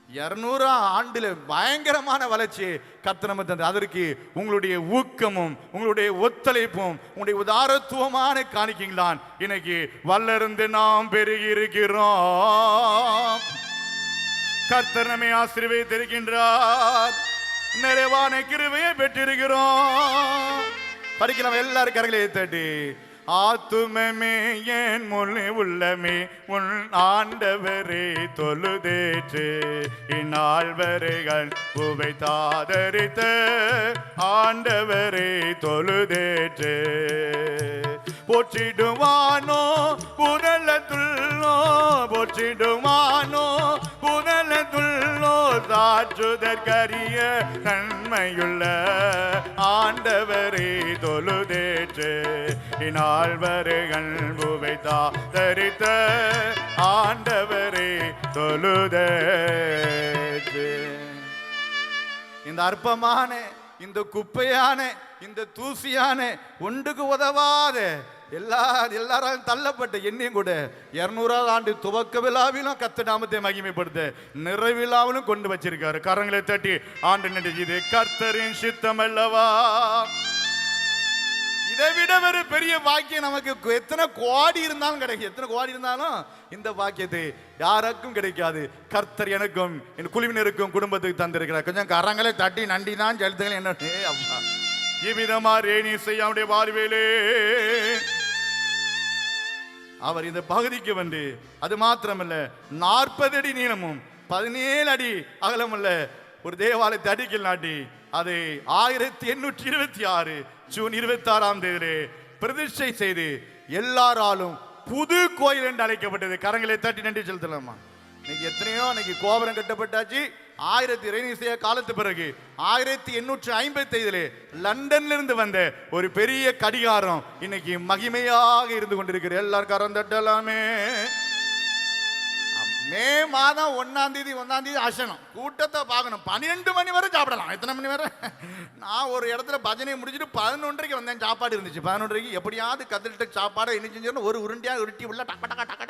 B: 200 ஆண்டுல பயங்கரமான வளர்ச்சி கர்த்தர் தந்தது. அதற்கு உங்களுடைய ஊக்கமும் உங்களுடைய ஒத்துழைப்பும் உங்களுடைய உதாரத்துவமான காணிக்கைதான் இன்னைக்கு வளர்ந்து நாம் பெருகி இருக்கிறோம். கர்த்தர் நம்மை ஆசீர்வதித்திருக்கின்றார், நிறைவான கிருபையை பெற்றிருக்கிறோம். படிக்கலாம் எல்லாரும் கரங்களை தட்டி. ஆத்துமமே என் முழு உள்ளமே உன் ஆண்டவரே தொழுதேற்று, இந்நாள்வரைகள் உவை தாதரித்த ஆண்டவரே தொழுதேற்று. போற்றிடுவானோ புனலத்துள்ளோ, போற்றிடுவானோ புனலத்துள்ளோ, சாற்றுதற்கரிய நன்மையுள்ள ஆண்டவரே தொழுதேற்று, இந்நாள்வரைகள் உவை தாதரித்த ஆண்டவரே தொழுதேற்று. இந்த அற்பமான, இந்த குப்பையான, இந்த தூசியான, ஒன்றுக்கு உதவாத எல்லாரும் தள்ளப்பட்ட என்னையும் கூட 200வது ஆண்டு துவக்க விழாவிலும் கர்த்தர் நாமத்தை மகிமைப்படுத்த நிறைவிழாவிலும் கொண்டு வச்சிருக்காரு. கரங்களை தட்டி ஆண்டு நன்றி. இது கர்த்தரின் சித்தம் அல்லவா? இதை விட ஒரு பெரிய பாக்கியம் நமக்கு எத்தனை கோடி இருந்தாலும் கிடைக்கும். எத்தனை கோடி இருந்தாலும் இந்த பாக்கியத்தை யாருக்கும் கிடைக்காது. கர்த்தர் எனக்கும் என் குழுவினருக்கும் குடும்பத்துக்கு தந்திருக்கிறார். கொஞ்சம் கரங்களை தட்டி நன்றி தான் செலுத்துங்கள். என்ன அம்மா இவ்விதமா ரேனிசை அவருடைய வாழ்விலே அவர் இந்த பகுதிக்கு வந்து, அது மாத்திரமல்ல 40 அடி நீளமும் 17 அடி அகலமுள்ள ஒரு தேவாலயத்தை அடிக்கல் நாட்டி அதை 1826 ஜூன் 26ஆம் தேதியிலே பிரதிஷ்டை செய்து எல்லாராலும் புது கோயில் என்று அழைக்கப்பட்டது. கரங்களை தட்டி நன்றி செலுத்தலாமா? இன்னைக்கு எத்தனையோ இன்னைக்கு கோபுரம் கட்டப்பட்டாச்சு. 1000 காலத்து பிறகு 1855 லண்டன்ல இருந்து வந்த ஒரு பெரிய கடிகாரம் இன்னைக்கு மகிமையாக இருந்து கொண்டிருக்கிற. எல்லாரும் கரம் தட்டலாமே. மே மாதம் 1ஆம் தேதி அசனம் கூட்டத்தை பார்க்கணும். 12 மணி வரை சாப்பிடலாம். எத்தனை மணி வரை? நான் ஒரு இடத்துல பஜனை முடிச்சுட்டு 11:30 வந்தேன். சாப்பாடு இருந்துச்சு. 11:30 எப்படியாவது கத்திரிட்டு சாப்பாடு என்ன செஞ்சோன்னு ஒரு உருண்டியாக உருட்டி உள்ள டக்க டக்க டக்க.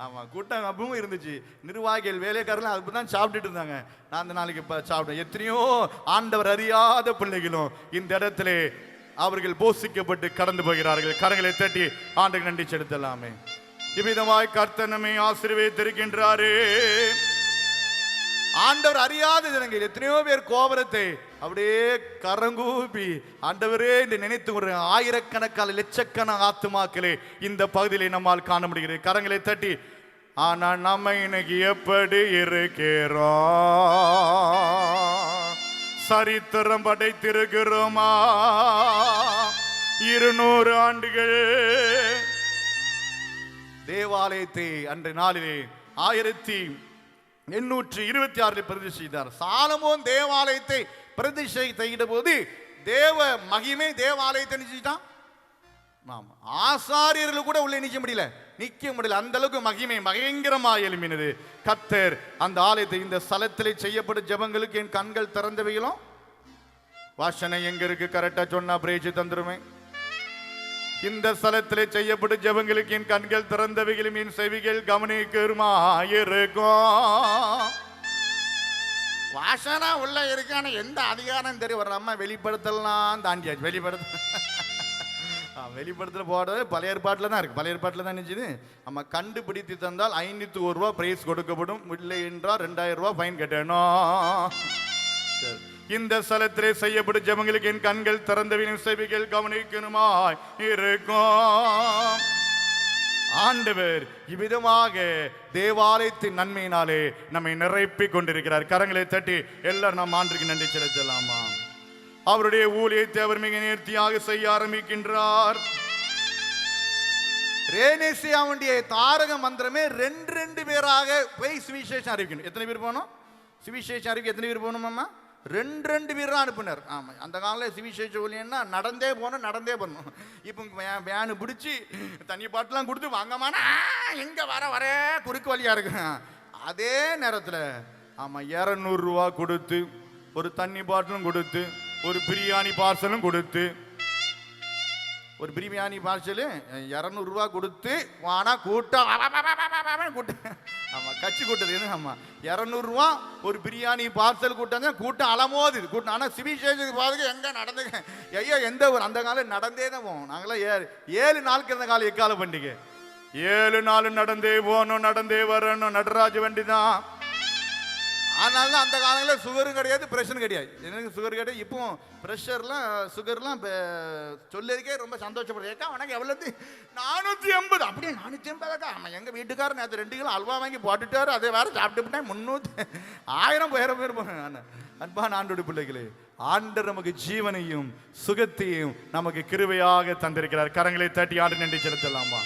B: ஆமாம், கூட்டம் அப்பவும் இருந்துச்சு. நிர்வாகிகள் வேலைக்காரர்கள் அப்படி தான் சாப்பிட்டுட்டு இருந்தாங்க. நான் அந்த நாளைக்கு இப்போ சாப்பிட்டேன். எத்தனையோ ஆண்டவர் அறியாத பிள்ளைகளும் இந்த இடத்துல அவர்கள் போஷிக்கப்பட்டு கடந்து போகிறார்கள். கரங்களை தட்டி ஆண்டுக்கு நன்றி செலுத்தலாமே. இவ்விதமாய் கர்த்தர் நம்மை ஆசீர்வதித்திருக்கின்றாரே. ஆண்டவர் அறியாத ஜனங்கள் எத்தனையோ பேர் கோபுரத்தை அப்படியே கரங்கூப்பி ஆண்டவரே என்று நினைத்து ஒரு ஆயிரக்கணக்கான லட்சக்கணக்கான ஆத்துமாக்களே இந்த பகுதியிலே நம்மால் காண முடிகிறது. கரங்களை தட்டி ஆனா நம்ம இன்னைக்கு எப்படி இருக்கிறோம்? சரித்திரம் படைத்திருக்கிறோமா? 200 ஆண்டுகள் தேவாலயத்தை அன்றைய நாளிலே 1826 பிரதிஷ்டை செய்தார். சாலமோன் தேவாலயத்தை பிரதிஷ்டை செய்த போது தேவ மகிமை தேவாலயத்தை நிச்சயிட்டான். ஆசாரியர்கள் கூட உள்ள நிக்க முடியல. அந்த அளவுக்கு மகிமை பயங்கரமாக எழும்பினது. கர்த்தர் அந்த ஆலயத்தை இந்த ஸ்தலத்திலே செய்யப்படும் ஜெபங்களுக்கு என் கண்கள் திறந்தவைகளும் வாசனை எங்க இருக்கு கரெக்டா சொன்னா பிரேச்சு தந்துருமே. இந்த ஸ்தலத்திலே செய்யப்படும் ஜெபங்களுக்கு என் கண்கள் திறந்தவைகளும் என் செவிகள் கவனிக்குமா இருக்கும். வாசனா உள்ள இருக்கான எந்த அதிகாரம் தெரியும்? ஒரு அம்மா வெளிப்படுத்தலாம் தாண்டியாச்சு. வெளிப்படுத்தல போடுறது பழைய ஏற்பாட்டில் தான் இருக்கு. பழைய ஏற்பாட்டில் தான் நினைச்சது. நம்ம கண்டுபிடித்து தந்தால் 501 ரூபா பிரைஸ் கொடுக்கப்படும். இல்லை என்றால் 2000 ரூபா ஃபைன் கட்டணும். இந்த ஸ்தலத்திலே செய்யப்படும் ஜெபங்களுக்கு என் கண்கள் திறந்தவின் செவிகள் கவனிக்கணுமாய் இருக்கும். ஆண்டவர் இவ்விதமாக தேவாலயத்தின் நன்மையினாலே நம்மை நிரப்பிக் கொண்டிருக்கிறார். கரங்களை தட்டி எல்லாரும் நாம் ஆண்டுக்கு நன்றி செலுத்தலாமா? அவருடைய ஊழியத்தை அவர் மிக நேர்த்தியாக செய்ய ஆரம்பிக்கின்றார். ரேனேசியாவுடைய தாரக மந்திரமே 2 பேராக போய் சுவிசேஷம் அறிவிக்கணும். எத்தனை பேர் போகணும்? சுவிசேஷம் அறிவிக்க எத்தனை பேர் போகணும்? அம்மா 2 பேர் தான் அனுப்பினார். ஆமாம், அந்த காலையில் சுவிசேஷ ஊழியன்னா நடந்தே போகணும், நடந்தே பண்ணணும். இப்போ வேனு பிடிச்சி தண்ணி பாட்டெலாம் கொடுத்து வாங்கம்மானா எங்கே வர குறுக்கு வழியாக இருக்கு. அதே நேரத்தில் ஆமாம் 200 ரூபா கொடுத்து ஒரு தண்ணி பாட்டிலும் கொடுத்து ஒரு பிரியாணி பார்சலும் கொடுத்து ஒரு பிரியாணி பார்சலு 200 ரூபா கொடுத்து வானா கூட்டம் ஆமாம் கட்சி கூட்டது. ஆமாம் 200 ரூபா ஒரு பிரியாணி பார்சல் கூட்டம் கூட்டம் அலமோது கூட்டம். ஆனால் சிவிசேஷத்துக்கு பார்த்துக்கு எங்கே நடந்துங்க ஐயோ எந்த ஒரு அந்த காலம் நடந்தே தான் போவோம். நாங்களாம் 7 நாளுக்கு இருந்த காலம் எக்கால பண்டிகை 7 நாள் நடந்தே போகணும், நடந்தே வரணும். நடராஜ வண்டி தான். அதனால தான் அந்த காலங்களில் சுகரும் கிடையாது, ப்ரெஷரும் கிடையாது. எனக்கு சுகர் கிடையாது. இப்போ ப்ரெஷர்லாம் சுகர்லாம் சொல்லதுக்கே ரொம்ப சந்தோஷப்படுது. ஏக்கா உனக்கு எவ்வளோது? 480. அப்படியே 480. ஆமாம், எங்கள் வீட்டுக்காரர் நேற்று 2 கிலோ அல்வா வாங்கி போட்டுட்டாரு. அதை வேறு சாப்பிட்டுவிட்டேன். 300 1000 பேர் போங்க. அன்பான ஆண்டோட பிள்ளைகளே, ஆண்டர் நமக்கு ஜீவனையும் சுகத்தையும் நமக்கு கிருபையாக தந்திருக்கிறார். கரங்களை தட்டி ஆண்டு நன்றி செலுத்தலாமா?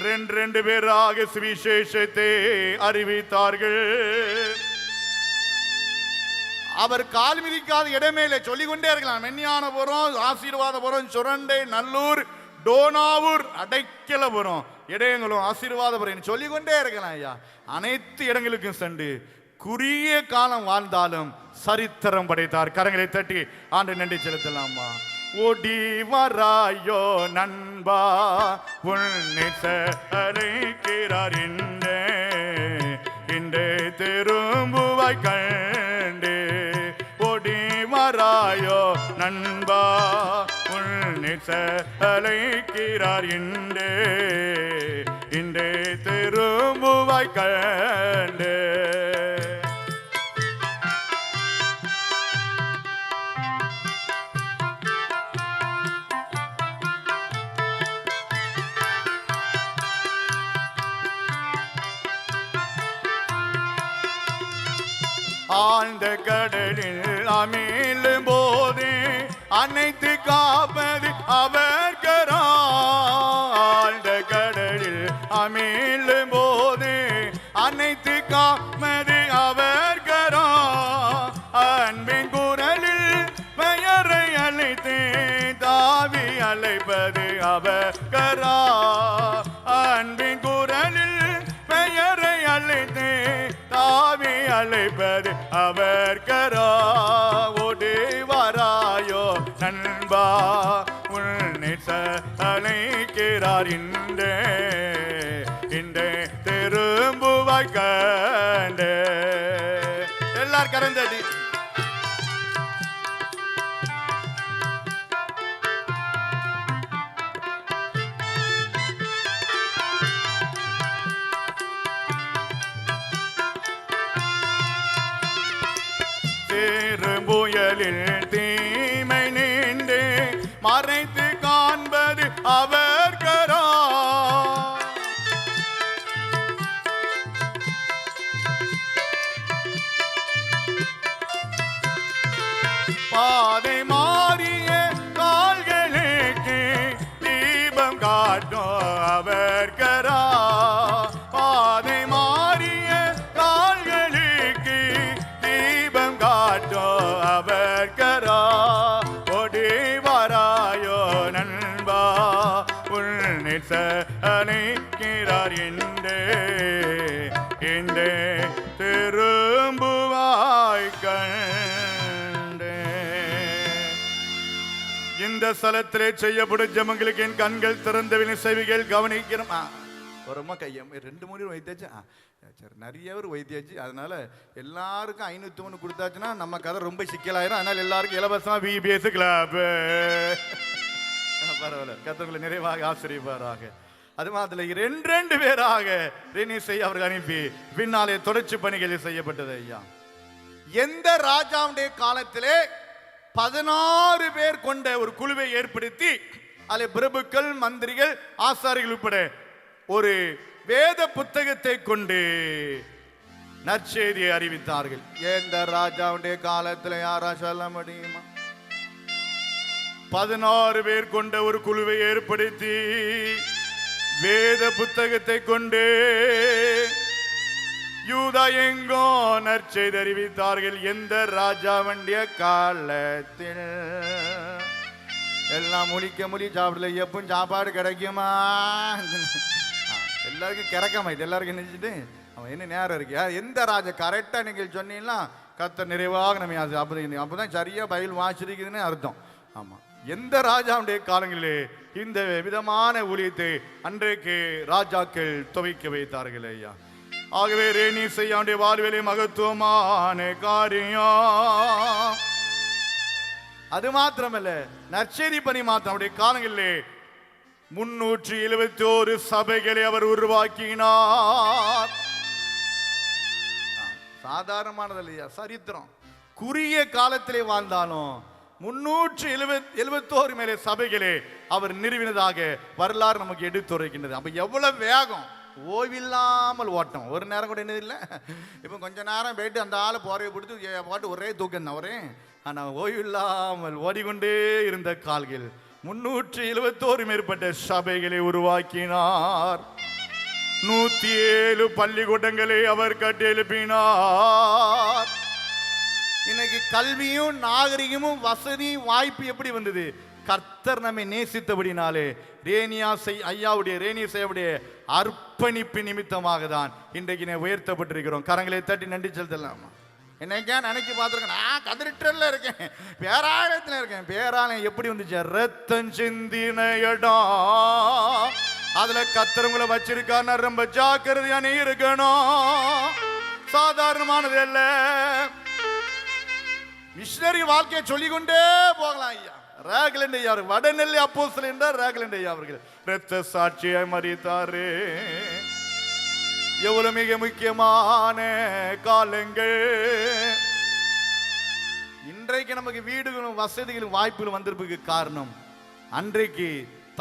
B: 2 பேராக சுவிசேஷத்தை அறிவித்தார்கள். அவர் கால் மிதிக்காத இடமேலே சொல்லிக்கொண்டே இருக்கலாம். மென்னியானபுரம், ஆசீர்வாதபுரம், சுரண்டை, நல்லூர், டோனாவூர், அடைக்கலபுரம், இடையங்களும் ஆசீர்வாதபுரம் சொல்லிக்கொண்டே இருக்கலாம். ஐயா அனைத்து இடங்களுக்கும் சென்று குறுகிய காலம் வாழ்ந்தாலும் சரித்திரம் படைத்தார். கரங்களை தட்டி ஆண்டு நன்றி செலுத்தலாமா? ஓடி வராயோ நண்பா உன்னிசலைக்கிறார் இன்றே திரும்புவாய் கண்டே. ஓடி வராயோ நண்பா உன்னிசலைக்கிறார் இன்றே திரும்புவாய் கண்டே. ஆழ்ந்த கடலில் அமிழும் போது அனைத்து காப்பது அவர் கரம். ஆழ்ந்த கடலில் அமிழும் போது அனைத்து காப்பது அவர் கரம். அன்பின் குரலில் பெயரை அழைத்து தாவி அழைப்பது அவர் கரம். அன்பின் குரலில் பெயரை அழைத்து அவர் கரா ஓடி வராயோ நண்பா உன்னை அழைக்கிறார் இன்றே திரும்புவாய் கண்டே. எல்லாரும் கரந்தடி. புயலில் தீமை நின்று மறைத்து காண்பது அவர் கரா. பாதை மாறிய கால்களுக்கு தீபம் காட்டும் அவர் கரா. பாதை மாறிய கால்களுக்கு தீபம் காட்டும் அவர் கரா. ஓடி வராயோ நண்பா உன்னை அழைக்கிறார் என்றே திரும்புவாய் கண்டே. இந்த ஸ்தலத்திலே செய்யப்படும் ஜெபங்களுக்கு என் கண்கள் திறந்தவின் செவிகள் கவனிக்கிறோம். ஒரு அம்மா கையம் 2 3 வைத்தியாச்சு. சரி, நிறைய பேர் வைத்தியாச்சு. அதனால எல்லாருக்கும் 501 கொடுத்தாச்சுன்னா நம்ம கதை ரொம்ப சிக்கலாயிரும். அதனால எல்லாருக்கும் இலவசமா VBS கிளப். பரவாயில்ல, கத்தவங்களை நிறைவாக ஆசிரியப்பாராக. அது மாத்திர 2 பேராக ரெனிசை அவர்கள் அனுப்பி பின்னாலே தொடர்ச்சி பணிகளில் செய்யப்பட்டது. ஐயா, எந்த ராஜாவுடைய காலத்திலே 16 பேர் கொண்ட ஒரு குழுவை ஏற்படுத்தி அதில் பிரபுக்கள், மந்திரிகள், ஆசாரிகள் உட்பட ஒரு வேத புத்தகத்தை கொண்டு நற்செய்தியை அறிவித்தார்கள். எந்த ராஜாவுடைய காலத்தில் யாரா சொல்ல முடியுமா? 16 பேர் கொண்ட ஒரு குழுவை ஏற்படுத்தி வேத புத்தகத்தை கொண்டு யூதா எங்கோ நற்செய்தி அறிவித்தார்கள். எந்த ராஜாவுடைய காலத்தில் எல்லாம் முழி சாப்பிடல, எப்பவும் சாப்பாடு கிடைக்குமா? எல்லாருக்கும் கிறக்கமாயிட்டு. எல்லாருக்கும் நினைச்சிட்டு அவன் என்ன நேரம் இருக்கு. எந்த ராஜா கரெக்டா நீங்கள் சொன்னீங்கன்னா கர்த்தர் நிறைவாக நம்ம அப்பதான் சரியா பைபிள் வாசிச்சிருக்குதுன்னு அர்த்தம். ஆமா, எந்த ராஜாவுடைய காலங்களிலே இந்த விதமான ஊழியத்தை அன்றைக்கு ராஜாக்கள் துவைக்க வைத்தார்கள். ஐயா, ஆகவே ரெனிசை அவனுடைய வாழ்விலே மகத்துவமான காரியம். அது மாத்திரமல்ல, நற்செய்தி பணி மாத்திரம் அவருடைய காலங்களிலே 371 சபைகளை அவர் உருவாக்கினார். சாதாரணமானது இல்லையா சரித்திரம். குறுகிய காலத்திலே வாழ்ந்தாலும் 371 மேலே சபைகளே அவர் நிறுவினதாக வரலாறு நமக்கு எடுத்துரைக்கின்றது. அப்ப எவ்வளவு வேகம், ஓய்வில்லாமல் ஓட்டம். ஒரு நேரம் கூட என்ன இல்லை. இப்போ கொஞ்ச நேரம் போயிட்டு அந்த ஆளை போறவை பிடிச்சி பாட்டு ஒரே தூக்கம் தான் ஒரே. ஆனால் ஓய்வில்லாமல் ஓடிக்கொண்டே இருந்த கால்கள் 371 மேற்பட்ட சபைகளை உருவாக்கினார். 107 பள்ளிக்கூடங்களை அவர் கட்டி எழுப்பினார். இன்னைக்கு கல்வியும் நாகரிகமும் வசதியும் வாய்ப்பு எப்படி வந்தது? கர்த்தர் நம்மை நேசித்தபடினாலே ஐயாவுடைய ரேனிசையுடைய அர்ப்பணிப்பு நிமித்தமாக தான் இன்றைக்கு உயர்த்தப்பட்டிருக்கிறோம். கரங்களை தட்டி நன்றி செலுத்தலாமா? என்னைக்கா நினைச்சு பார்த்துருக்கேன். நான் கதிரிட்டல இருக்கேன், பேராலயத்தில் இருக்கேன். பேராலயம் எப்படி வந்துச்சு? ரத்தம் சிந்தின இடம். அதுல கர்த்தருங்களை வச்சிருக்காருன்னா ரொம்ப ஜாக்கிரதையான இருக்கணும். சாதாரணமானது அல்ல. மிஷனரி வாழ்க்கையை சொல்லிக்கொண்டே போகலாம். ஐயா ராகலண்ட் ஐயா வடநெல்லி அப்போஸ்தலர் என்றார். ராகலண்ட் ஐயா அவர்கள் இரத்த சாட்சியாய் மரித்தாரு. எவ்வளவு மிக முக்கியமான காலங்கள். இன்றைக்கு நமக்கு வீடுகளும் வசதிகளும் வாய்ப்புகளும் வந்திருப்பதுக்கு காரணம் அன்றைக்கு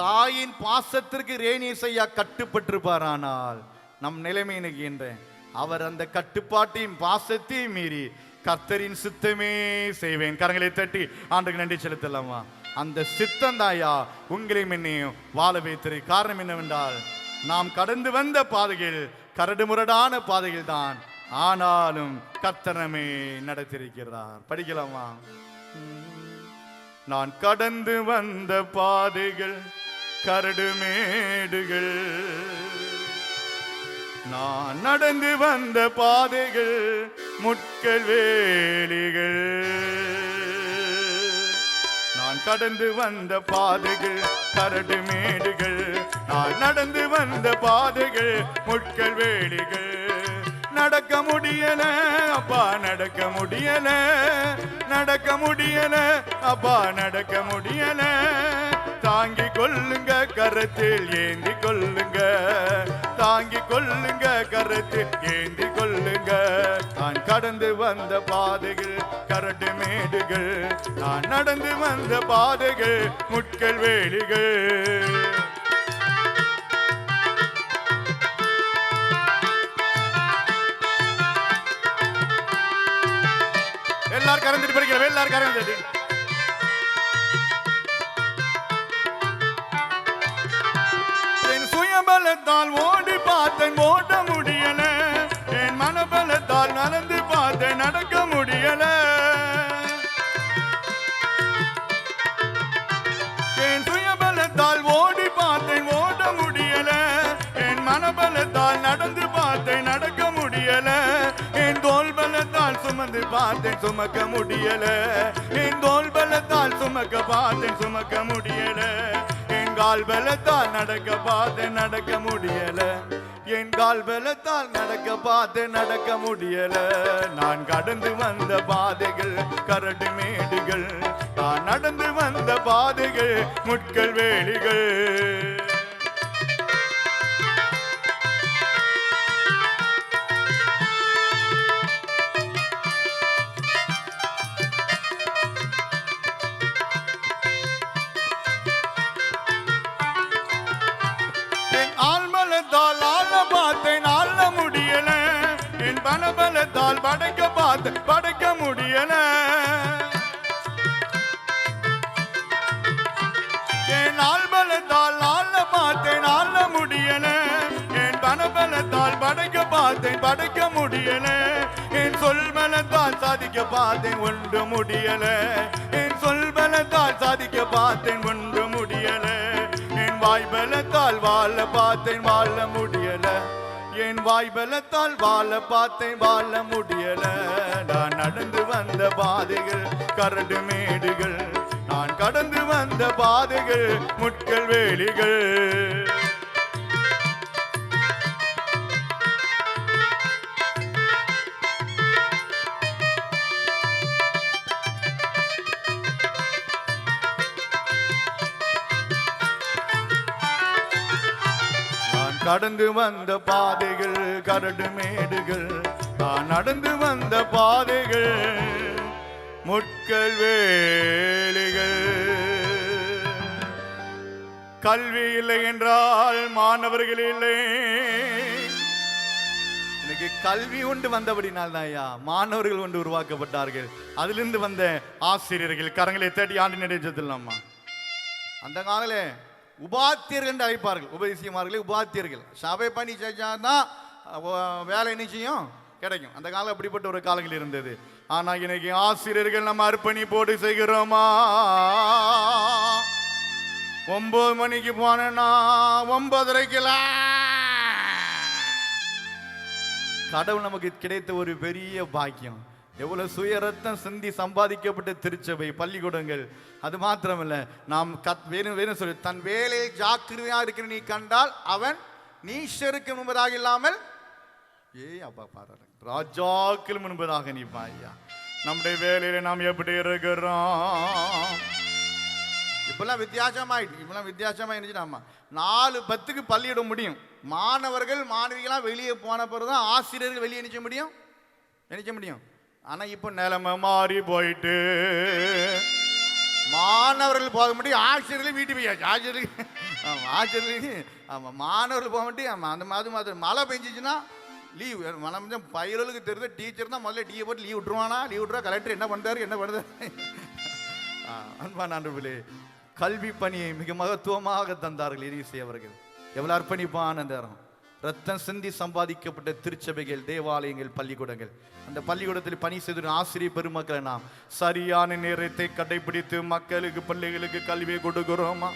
B: தாயின் பாசத்திற்கு ரேனிசையா கட்டுப்பட்டிருப்பாரானால் நம் நிலைமை இன்னைக்கு அவர் அந்த கட்டுப்பாட்டையும் பாசத்தையும் மீறி கர்த்தரின் சித்தமே செய்வேன். கரங்களை தட்டி ஆண்டுக்கு நன்றி செலுத்தலாமா? அந்த சித்தம் தாயா உங்களை முன்னையும் வாழ வைத்திரு. காரணம் என்னவென்றால் நாம் கடந்து வந்த பாதைகள் கரடு முரடான பாதைகள் தான். ஆனாலும் கர்த்தர் நம்மை நடத்திருக்கிறார். படிக்கலாமா? நான் கடந்து வந்த பாதைகள் கரடு மேடுகள், நான் நடந்து வந்த பாதைகள் முட்கள் வேலிகள், நான் கடந்து வந்த பாதைகள் கரடு மேடுகள், நான் நடந்து வந்த பாதைகள் முட்கள் வேலிகள். நடக்க முடியல அப்பா, நடக்க முடியல, நடக்க முடியல அப்பா, நடக்க முடியல. தாங்கி கொள்ளுங்க கரத்தில் ஏந்தி கொள்ளுங்க, தாங்கி கொள்ளுங்க கரத்தில் ஏந்தி கொள்ளுங்க. நான் கடந்து வந்த பாதைகள் கரடு மேடுகள், நான் நடந்து வந்த பாதைகள் முட்கள் வேலிகள். எல்லாரும் கறந்துட்டு படிக்கிறோம், எல்லாரும் கறந்துட்டு. என் சுயபலத்தால் ஓடி பார்த்தேன் ஓட முடியல, என் மனபலத்தால் நடந்து பார்த்தேன் நடக்க முடியல. என் சுயபலத்தால் ஓடி பார்த்தேன் ஓட முடியல, என் மனபலத்தால் நடந்து பார்த்தேன் நடக்க முடியல. என் தோல் பலத்தால் சுமந்து பார்த்தேன் சுமக்க முடியல, என் தோல் பலத்தால் சுமக்க பார்த்தேன் சுமக்க முடியல. என் கால் பலத்தால் நடக்க பார்த்தேன் நடக்க முடியல, என் கால் பலத்தால் நடக்க பார்த்தேன் நடக்க முடியல. நான் கடந்து வந்த பாதைகள் கரடு மேடுகள், நான் நடந்து வந்த பாதைகள் முட்கள் வேலிகள். ஆழ்மலத்தால் ஆள பார்த்தேன் ஆள முடியல, என் பணபலத்தால் படைக்க பார்த்தேன் படைக்க முடியல. என் ஆழ்மலத்தால் ஆள பார்த்தேன் ஆள முடியல, என் பணபலத்தால் படைக்க பார்த்தேன் படைக்க முடியல. என் சொல் பலத்தால் சாதிக்க பார்த்தேன் ஒன்று முடியல, என் சொல் பலத்தால் சாதிக்க பார்த்தேன் ஒன்று முடியல. என் வாய் பலத்தால் வாழ பார்த்தேன் வாழ முடியல, என் வாய் பலத்தால் வாழ பார்த்தேன் வாழ முடியல. நான் நடந்து வந்த பாதைகள் கரடு மேடுகள், நான் கடந்து வந்த பாதைகள் முட்கள் வேலிகள். கடந்து வந்த பாதைகள் கரடு மேடுகள், நான் நடந்து வந்த பாதைகள் முட்கள் வேலிகள். கல்வி இல்லை என்றால் மாணவர்கள் இல்லை. இன்னைக்கு கல்வி ஒன்று வந்தபடினால் தான் ஐயா மாணவர்கள் ஒன்று உருவாக்கப்பட்டார்கள். அதிலிருந்து வந்த ஆசிரியர்கள் கரங்களை தேடி ஆண்டு நிறைஞ்சதில்லாமா. அந்த காலையில உபாத்தியர்கள் என்று அழைப்பார்கள், உபதேசியமார்களே உபாத்தியர்கள். சபை பணி செஞ்சாதான் வேலை நிச்சயம் கிடைக்கும். அந்த காலம் அப்படிப்பட்ட ஒரு காலங்கள் இருந்தது. ஆனா இன்னைக்கு ஆசிரியர்கள் நம்ம அர்ப்பணிப்போடு செய்கிறோமா? 9 மணிக்கு போனா 9:30 கடவுள் நமக்கு கிடைத்த ஒரு பெரிய பாக்கியம். எவ்வளவு சுய ரத்தம் சிந்தி சம்பாதிக்கப்பட்ட திருச்சபை பள்ளிக்கூடங்கள். அது மாத்திரமல்ல, நாம் வேணும் சொல்லி தன் வேலையில் ஜாக்கிரதையா இருக்கிற நீ கண்டால் அவன் நீஷருக்கு முன்பதாக இல்லாமல் அப்பா பாரு ராஜாக்கள் முன்பதாக நீ பாய்யா. நம்முடைய வேலையில நாம் எப்படி இருக்கிறோம்? இப்பெல்லாம் வித்தியாசமாயிடுச்சு. ஆமா 4:10 பள்ளியிட முடியும். மாணவர்கள் மாணவிகளாம் வெளியே போன பிறகுதான் ஆசிரியர்கள் வெளியே நினைச்ச முடியும். ஆனா இப்போ நிலைமை மாறி போயிட்டு மாணவர்கள் போக முடியும், ஆசிரியர்கள் வீட்டு போயாச்சு. ஆசிரியர்களுக்கு ஆமாம் மாணவர்கள் போக முடியும். ஆமாம் அந்த மாதிரி மழை பெஞ்சிச்சுன்னா லீவ் மனம் பயிர்களுக்கு தெரிஞ்ச டீச்சர் தான் முதல்ல டீயை போட்டு லீவ் விட்டுருவா. கலெக்டர் என்ன பண்ணுறாரு அன்பா நண்பர்களே, கல்வி பணியை மிக மகத்துவமாக தந்தார்கள் இயேசு அவர்கள். எவ்வளவு அர்ப்பணிப்பான நேரம். ரத்தம் சிந்தி சம்பாதிக்கப்பட்ட திருச்சபைகள், தேவாலயங்கள், பள்ளிக்கூடங்கள். அந்த பள்ளிக்கூடத்தில் பணி செய்த ஆசிரியர் பெருமக்களை நாம் சரியான நேரத்தை கடைபிடித்து மக்களுக்கு பிள்ளைகளுக்கு கல்வியை கொடுக்கிறோமா?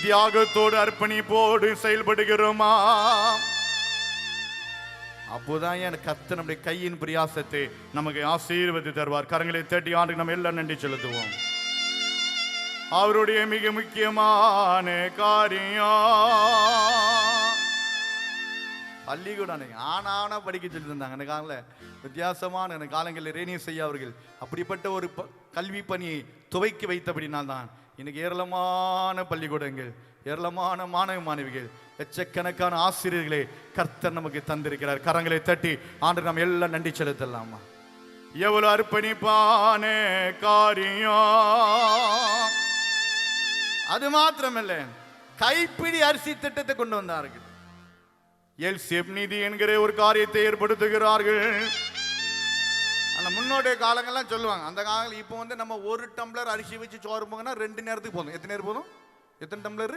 B: தியாகத்தோடு அர்ப்பணிப்போடு செயல்படுகிறோமா? அப்போதான் என் கர்த்தர் நம்முடைய கையின் பிரயாசத்தை நமக்கு ஆசீர்வதி தருவார். கரங்களை தட்டி ஆண்டுக்கு நம்ம எல்லாம் நன்றி செலுத்துவோம். அவருடைய மிக முக்கியமான காரியம் பள்ளிக்கூடம். ஆனா படிக்க சொல்லி இருந்தாங்க அந்த காலங்களில். வித்தியாசமான அந்த காலங்களில் ரேனியஸ் ஐயா அவர்கள் அப்படிப்பட்ட ஒரு கல்வி பணியை துவக்கி வைத்தபடினால் தான் இன்னைக்கு ஏராளமான பள்ளிக்கூடங்கள், ஏராளமான மாணவ மாணவிகள், லட்சக்கணக்கான ஆசிரியர்களை கர்த்தர் நமக்கு தந்திருக்கிறார். கரங்களை தட்டி ஆண்டு நாம் எல்லாம் நன்றி செலுத்தலாமா? எவ்வளவு அர்ப்பணிப்பான காரியம். அது மாத்திரமல்ல, கைப்பிடி அரிசி திட்டத்தை கொண்டு வந்தார்கள். எல்சேப் நிதி என்கிற ஒரு காரியத்தை ஏற்படுத்துகிறார்கள். அந்த முன்னோடைய காலங்கள்லாம் சொல்லுவாங்க. அந்த காலங்கள் இப்போ வந்து நம்ம ஒரு டம்ளர் அரிசி வச்சு சோறு போங்கன்னா 2 நேரத்துக்கு போதும். எத்தனை நேரம் போதும்? எத்தனை டம்ளர்?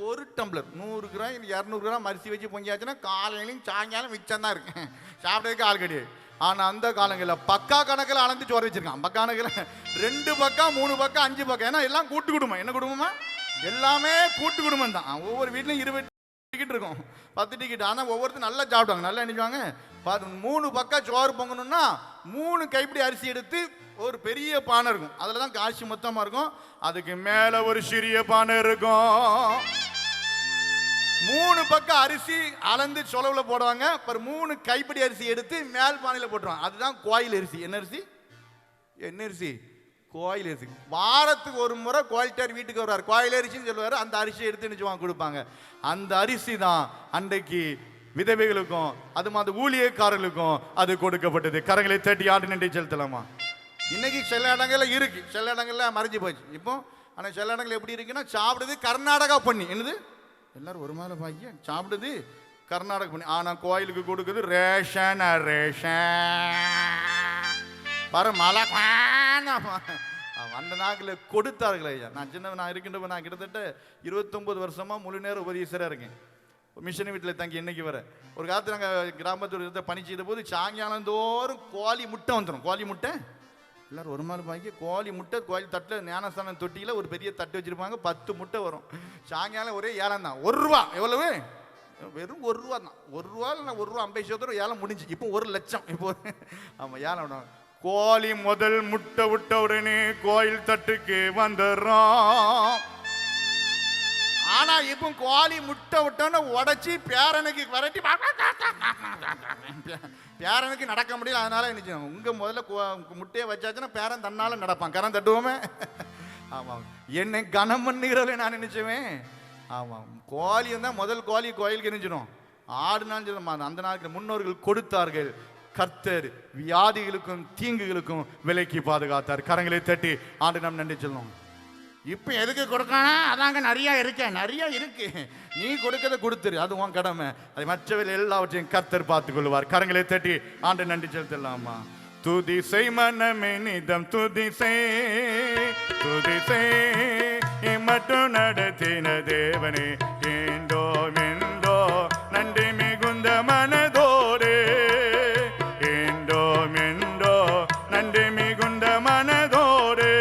B: ஒரு டம்ளர். 100 கிராம் 200 கிராம் அரிசி வச்சு பொங்கியாச்சுன்னா காலையிலையும் சாயங்காலம் மிச்சம் தான் இருக்கு, சாப்பிட்றதுக்கு ஆள் கிடையாது. ஆனால் அந்த காலங்களில் பக்கா கணக்கில் அளந்து சோறு வச்சிருக்கான். பக்கா கணக்கில் 2 பக்கம் 3 பக்கம் 5 பக்கம். ஏன்னா எல்லாம் கூட்டு குடும்பம். என்ன குடும்பமா? எல்லாமே கூட்டு குடும்பம் தான். ஒவ்வொரு வீட்லையும் 20 டிக்கெட் இருக்கும், 10 டிக்கெட். ஆனால் ஒவ்வொருத்தரும் நல்லா சாப்பிடுவாங்க, நல்லா நினைச்சுவாங்க. 3 பக்கம் சோறு பொங்கணும்னா 3 கைப்பிடி அரிசி எடுத்து ஒரு பெரிய பானை இருக்கும், அதில் தான் காய்ச்சி மொத்தமாக இருக்கும். அதுக்கு மேலே ஒரு சிறிய பானை இருக்கும். 3 பக்கம் அரிசி அளந்து சொலவில் போடுவாங்க. அப்புறம் 3 கைப்பிடி அரிசி எடுத்து மேல் பானையில் போட்டுருவாங்க. அதுதான் கோயில் அரிசி. என்ன அரிசி? என்ன அரிசி? கோயில் அரிசி. வாரத்துக்கு ஒரு முறை கோயில்டார் வீட்டுக்கு வருவார், கோயில் அரிசின்னு சொல்லுவார். அந்த அரிசியை எடுத்து நினைச்சுவாங்க கொடுப்பாங்க. அந்த அரிசி தான் அன்றைக்கு விதவைகளுக்கும் அது மாதிரி ஊழியக்காரர்களுக்கும் அது கொடுக்கப்பட்டது. கரங்களை தட்டி ஆண்டு நன்றி செலுத்தலாமா? இன்னைக்கு சில இடங்கள்ல இருக்கு, சில இடங்கள்ல மறைஞ்சு போச்சு இப்போ. ஆனால் சில இடங்கள் எப்படி இருக்குன்னா, சாப்பிடுது கர்நாடகா பண்ணி. என்னது? எல்லாரும் ஒரு மேலே பாக்கிய சாப்பிடுது கர்நாடகா பண்ணி. ஆனால் கோயிலுக்கு கொடுக்குது ரேஷன். பாரு மழை அந்த நாக்கில் கொடுத்தார்கள் ஐயா. நான் நான் இருக்கின்றப்ப நான் கிட்டத்தட்ட 29 வருஷமா முழு நேர உபதேசராக இருக்கேன். மிஷின் வீட்டில் தங்கி இன்னைக்கு வர. ஒரு காலத்தில் நாங்கள் கிராமத்தில் பணி செய்த போது சாயங்காலம் தோறும் கோழி முட்டை வந்துடும். கோழி முட்டை எல்லாரும் ஒரு நாள் பாக்கி கோழி முட்டை கோயில் தட்டில் ஞானஸ்தானம் தொட்டியில் ஒரு பெரிய தட்டு வச்சுருப்பாங்க, 10 முட்டை வரும். சாயங்காலம் ஒரே ஏலம் தான். 1 ரூபா. எவ்வளவு? வெறும் 1 ரூபா தான். 1 ரூபா இல்லை 1 ரூபா 50 சதவீதம் ஏலம் முடிஞ்சு. இப்போ 1 லட்சம். இப்போ ஆமாம் ஏலம் விடுவாங்க. கோழி முதல் முட்டை விட்ட உடனே கோயில் தட்டுக்கு வந்துடுறோம். ஆனா இப்போ கோழி முட்டை விட்டோன்னு உடச்சி பேரனுக்கு விரட்டி பேரனுக்கு நடக்க முடியல. அதனால என்ன உங்க முதல்ல முட்டையை வச்சாச்சுன்னா பேரன் தன்னால நடப்பான். கரம் தட்டுவோமே. ஆமாம், என்னை கனம் பண்ணுகிறவளே நான் நினைச்சுவேன். ஆமாம், கோழி தான் முதல் கோழி கோயிலுக்கு நினைச்சிடும். ஆடுனான்னு சொல்ல அந்த நாளுக்கு முன்னோர்கள் கொடுத்தார்கள். கர்த்தர் வியாதிகளுக்கும் தீங்குகளுக்கும் விலைக்கு பாதுகாத்தார். கரங்களை தட்டி ஆண்டு நாம் நன்றி சொல்லணும். இப்போ எதுக்கு கொடுக்கணும்? அதாங்க நிறைய இருக்கு. நீ கொடுக்கறத கொடுத்துரு, அது உன் கடமை. அது மற்றவர்கள் எல்லாவற்றையும் கர்த்தர் பார்த்துக் கொள்வார். கரங்களை தட்டி ஆண்டு நன்றி செலுத்தலாமா? துதி செய் மனமே நிதம் துதி செய் மட்டும் நடத்தின தேவனே ஏண்டோ மெண்டோ நன்றி மிகுந்த மனதோரே ஏண்டோ மெண்டோ நன்றி மிகுந்த மனதோரே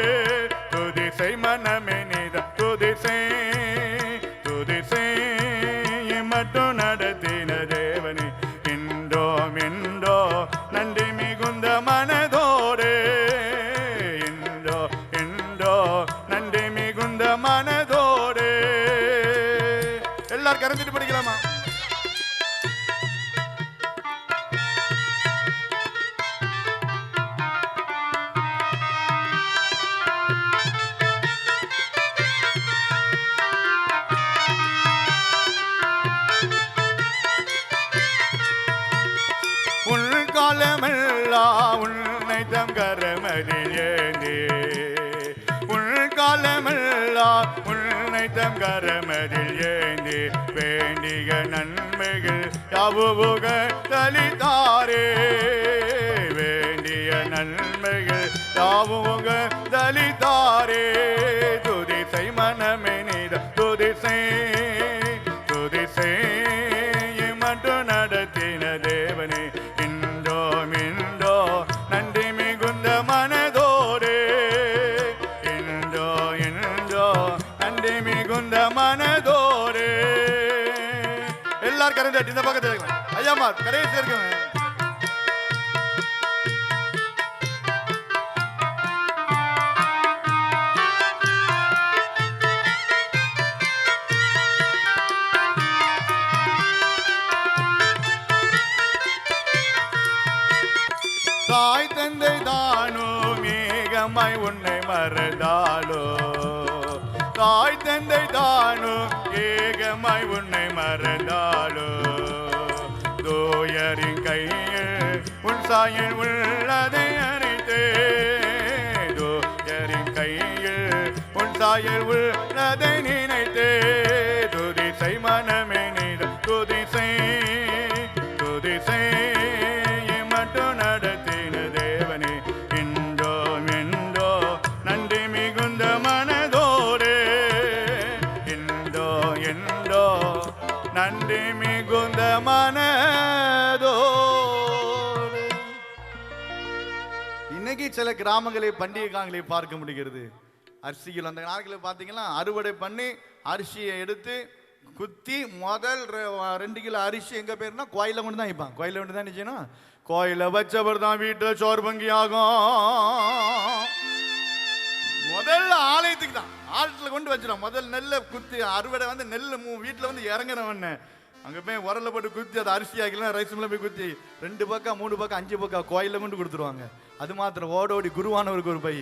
B: துதி செய் மனமே நிதம் துதி செய் மட்டும் நடத்தின தேவனே இன்றோ மெண்டோ நன்றி மிகுந்த மனதோரே இன்றோ நன்றி மிகுந்த மனதோரே. எல்லாரும் கரஞ்சிட்டு படிக்கலாமா? உள்காலமெல்லாம் உன்னை தம் கரமதில் ஏந்தி உள்காலமெல்லாம் உன்னை தம் கரமதில் ஏந்தி வேண்டிய நன்மைகள் யாவுக தலிதாரே வேண்டிய நன்மைகள் யாவுக தலிதாரே துதி செய் மனமே நீத துதி செய் மட்டும் நடத்தின தேவனே இன்றோ மின்றோ நன்றி மிகுந்த மனதோரே இன்றோ நன்றி மிகுந்த மனதோரே. எல்லாரும் கரம் தட்டி இந்த பக்கத்துல இருக்கலாம். ஐயாமா கடைசி இருக்குங்க. தாய் தந்தை தானோ மேகமாய் உன்னை மறந்தாலோ, தாய் தந்தை தானோ ஏகமாய் உன்னை மறந்தாலோ, தோயரின் கையில் உன் சாயல் உள்ளதை அனைத்தே, தோயரின் கையில் உன் சாயல் உள்ளதை நினைத்தே, துதிசை மனமே நீட துதிசை துதிசை மட்டும் நடத்தின தேவனே, இன்றோ என்றோ நன்றி மிகுந்த மனதோடு, இன்றோ என்றோ நன்றி மிகுந்த மனதோடு. இன்னைக்கு சில கிராமங்களை பண்டிகை காலங்களை பார்க்க முடிகிறது. அரிசிகள் அந்த நாட்களில் பார்த்தீங்கன்னா அறுவடை பண்ணி அரிசியை எடுத்து குத்தி முதல் 2 கிலோ அரிசி எங்க பேருனா கோயில கொண்டு தான் வைப்பான். கோயில கொண்டு தான் நிச்சயம் கோயில வச்சவர் தான் வீட்டில் சோறு பங்கி ஆகும். முதல்ல ஆலயத்துக்கு தான் ஆலயத்தில் கொண்டு வச்சிடும். முதல் நெல்லை குத்தி அறுவடை வந்து நெல் வீட்டில் வந்து இறங்குறவன்னு அங்கே போய் உரல போட்டு குத்தி அதை அரிசி ஆக்கலாம் ரைஸ் மில்ல போய் குத்தி 2 பக்கா 3 பக்கா 5 பக்கா கோயிலில் கொண்டு கொடுத்துருவாங்க. அது மாத்திரம் ஓடோடி குருவானவருக்கு ஒரு பை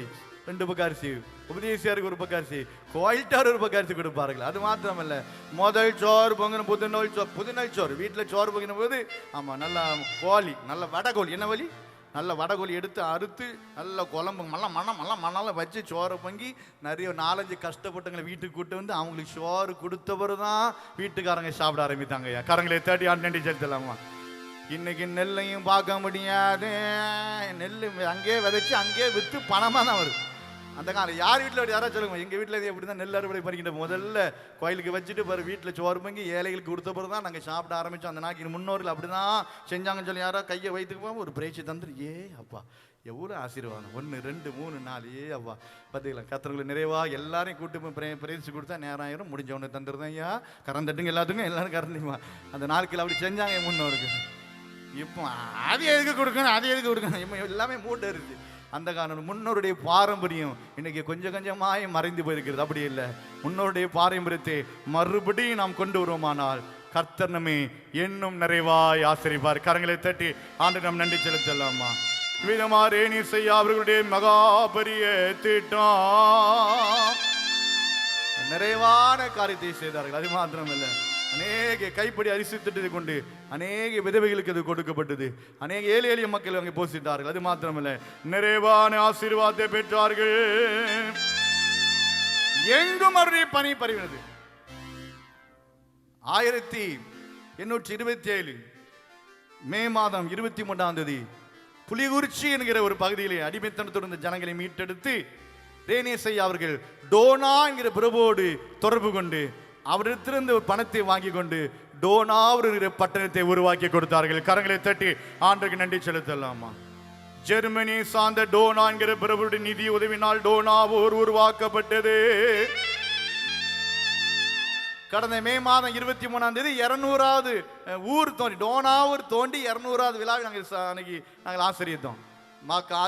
B: 2 பக்கம் அரிசி, உபதேசியாருக்கு ஒரு பக்கம் அரிசி, கோயில்ட்டார் ஒரு பக்கம் அரிசி கொடுப்பார்கள். அது மாத்திரமல்ல முதல் சோறு பொங்கின புதுநல் சோறு வீட்டில் சோறு பொங்கின போது ஆமாம் நல்லா கோழி நல்ல வடகோழி என்ன வழி நல்ல வடகோழி எடுத்து அறுத்து நல்ல குழம்பு மண்ணெல்லாம் வச்சு சோறை பொங்கி நிறைய 4-5 கஷ்டப்பட்டவங்களை வீட்டுக்கு கூட்டு வந்து அவங்களுக்கு சோறு கொடுத்தவர் தான் வீட்டுக்காரங்க சாப்பிட ஆரம்பித்தாங்க. ஐயா கரங்களை தேடி ஆண்டு செலுத்தலாமா. இன்னைக்கு நெல்லையும் பார்க்க முடியாது. நெல் அங்கேயே விதைச்சு அங்கேயே விற்று பணமாக தான் வருது. அந்த காலம் யார் வீட்டில் யாராவது சொல்லுங்க, எங்கள் வீட்டில் எப்படி தான் நெல் அறுவடை பண்ணிக்கிட்ட முதல்ல கோயிலுக்கு வச்சுட்டு பிறகு வீட்டில் சோறு பொங்கி ஏழைகளுக்கு கொடுத்த பிறகு தான் நாங்கள் சாப்பிட ஆரம்பித்தோம். அந்த நாளைக்கு முன்னோர்கள் அப்படி தான் செஞ்சாங்கன்னு சொல்லி யாராவது கையை வைத்துக்கு போவோம் ஒரு பிரேச்சு தந்துரு. ஏ அப்பா எவ்வளோ ஆசீர்வாதம் 1 2 3 4 ஏ அப்பா பார்த்துக்கலாம். கத்திரங்களை நிறைவாக எல்லாரையும் கூட்டு பிரேச்சு கொடுத்தா நேரம் ஆயிரும். முடிஞ்சவொன்னு தந்துருந்தேன் ஐயா கரண்ட் தட்டுங்க எல்லாத்துக்கும் எல்லாரும் கரண்டிமா. அந்த நாட்கள் அப்படி செஞ்சாங்க முன்னோருக்கு. இப்போ அது எதுக்கு கொடுக்கணும் அது எதுக்கு கொடுக்கணும் இப்போ எல்லாமே மூட்டை இருக்குது. அந்த காரணம் முன்னோருடைய பாரம்பரியம் இன்னைக்கு கொஞ்சம் கொஞ்சமாய் மறைந்து போயிருக்கிறது. அப்படி இல்லை, முன்னோருடைய பாரம்பரியத்தை மறுபடியும் நாம் கொண்டு வருவோமானால் கர்த்தர் நம்மை இன்னும் நிறைவாய் ஆசீர்வதிப்பார். கரங்களை தட்டி ஆண்டு நாம் நன்றி செலுத்தலாமா. விதமா ரேணி செய்ய அவர்களுடைய மகா பெரிய திட்டம் நிறைவான காரியத்தை செய்தார்கள். அது மாத்திரம் இல்லை, அநேக கைப்படி அரிசி திட்டத்தை கொண்டு அநேக விதவைகளுக்கு அது கொடுக்கப்பட்டது. அநேக ஏழை எளிய மக்கள் அங்கே போசித்தார்கள். அது மாத்திரமல்ல நிறைவான ஆசீர்வாதத்தை பெற்றார்கள். எங்கும் அவருடைய பணி பரவினது. 1827 மே மாதம் 23ஆம் தேதி புலிகுறிச்சி என்கிற ஒரு பகுதியிலே அடிமைத்தனத்தோடு இந்த ஜனங்களை மீட்டெடுத்து ரேணேசையா அவர்கள் டோனா என்கிற பிரபுவோடு தொடர்பு கொண்டு அவரிடத்திலிருந்து ஒரு பணத்தை வாங்கி கொண்டு டோனாவூர் பட்டணத்தை உருவாக்கி கொடுத்தார்கள். கரங்களை தட்டி ஆண்டுக்கு நன்றி செலுத்தலாமா. ஜெர்மனி சார்ந்த டோனா என்கிற பிரபுடைய நிதி உதவினால் டோனாவூர் உருவாக்கப்பட்டது. கடந்த மே மாதம் 23ஆம் தேதி 200வது ஊர் தோண்டி டோனாவூர் தோண்டி 200வது விழாவை நாங்கள் ஆசிரியத்தோம்.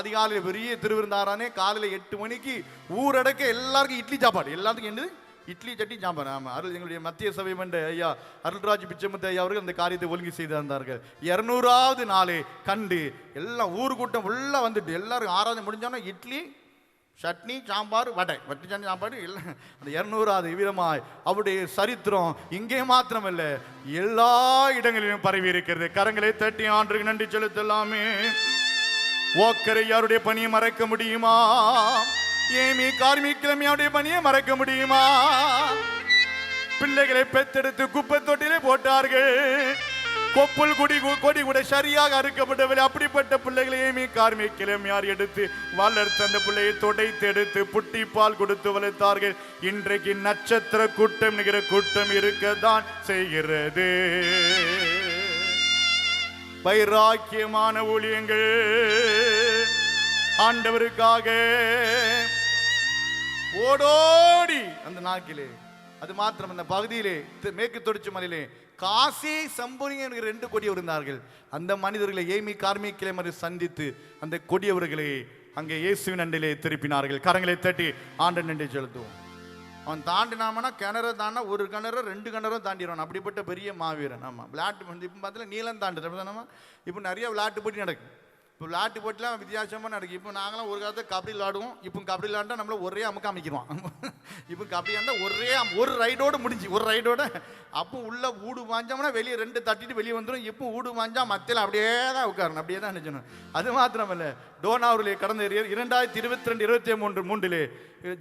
B: அதிகாலையில் பெரிய திருவிருந்தாரானே காலையில் 8 மணிக்கு ஊரடக்க எல்லாருக்கும் இட்லி சாப்பாடு. எல்லாத்துக்கும் என்னது இட்லி சட்டி சாம்பார். ஆமாம், எங்களுடைய மத்திய சபை மன்ற ஐயா அருள்ராஜ் பிச்சமுத்து ஐயா அவர்கள் அந்த காரியத்தை ஒழுங்கு செய்திருந்தார்கள். 200வது நாளே கண்டு எல்லாம் ஊர் கூட்டம் ஃபுல்லாக வந்துட்டு எல்லாரும் ஆராதனை முடிஞ்சோன்னா இட்லி சட்னி சாம்பார் வடை வட்டி சட்னி சாம்பார் எல்லாம் அந்த 200வது வீரமாய் அவருடைய சரித்திரம் இங்கே மாத்திரமல்ல எல்லா இடங்களிலும் பரவி இருக்கிறது. கரங்களை தட்டி ஆண்டுக்கு நன்றி செலுத்தலாமே. ஓக்கரை யாருடைய பணியை மறைக்க முடியுமா? ஏமி கார்மிக்கிழமையுடைய பணியை மறைக்க முடியுமா? பிள்ளைகளை பெத்தெடுத்து குப்பை தொட்டிலே போட்டார்கள். கொப்புள் கொடி கூட சரியாக அறுக்கப்பட்டவில்லை. அப்படிப்பட்ட பிள்ளைகளை ஏமி கார்மிக்கிழமையார் எடுத்து வளர்த்து அந்த பிள்ளையை தொடைத்து எடுத்து புட்டி பால் கொடுத்து வளர்த்தார்கள். இன்றைக்கு நட்சத்திர கூட்டம் நிகர கூட்டம் இருக்கத்தான் செய்கிறது. வைராக்கியமான ஊழியங்கள் ஆண்டவருக்காக ஓடோடி அந்த நாக்கிலே அது மாத்திரம் அந்த பகுதியிலே மேற்கு தொடர்ச்சி மலையிலே காசி சம்புனி என்கிற 2 கொடியவர் இருந்தார்கள். அந்த மனிதர்களை ஏமி கார்மி கிளைமரை சந்தித்து அந்த கொடியவர்களை அங்கே இயேசுவின் அண்டையிலே திருப்பினார்கள். கரங்களை தட்டி ஆண்ட நன்றி செலுத்துவோம். அவன் தாண்டினாமனா கிணறு தாண்டா 1 கிணறு 2 கிணறும் தாண்டிடுவான். அப்படிப்பட்ட பெரிய மாவீரன். ஆமாம், விளையாட்டு இப்போ பார்த்தீங்கன்னா நீளம் தாண்டுது. இப்போ நிறைய விளையாட்டு போட்டி நடக்கும். இப்போ விளையாட்டு போட்டிலாம் வித்தியாசமாக நடக்கும். இப்போ நாங்களாம் ஒரு காலத்தில் கபடி விளாடுவோம். இப்போ கபடி விளாண்டா நம்மள ஒரே அமுக்க அமைக்கிடுவான். இப்போ கபடி இருந்தால் ஒரு ரைடோடு முடிஞ்சு ஒரு ரைடோட. அப்போ உள்ள ஊடு வாஞ்சோம்னா வெளியே 2 தட்டிட்டு வெளியே வந்துடும். இப்போ ஊடு வாஞ்சா மத்தியில் அப்படியே தான் உட்காரணும், அப்படியே தான் நினைச்சணும். அது மாத்திரமல்ல, டோனாவூரிலே கடந்த 2022-23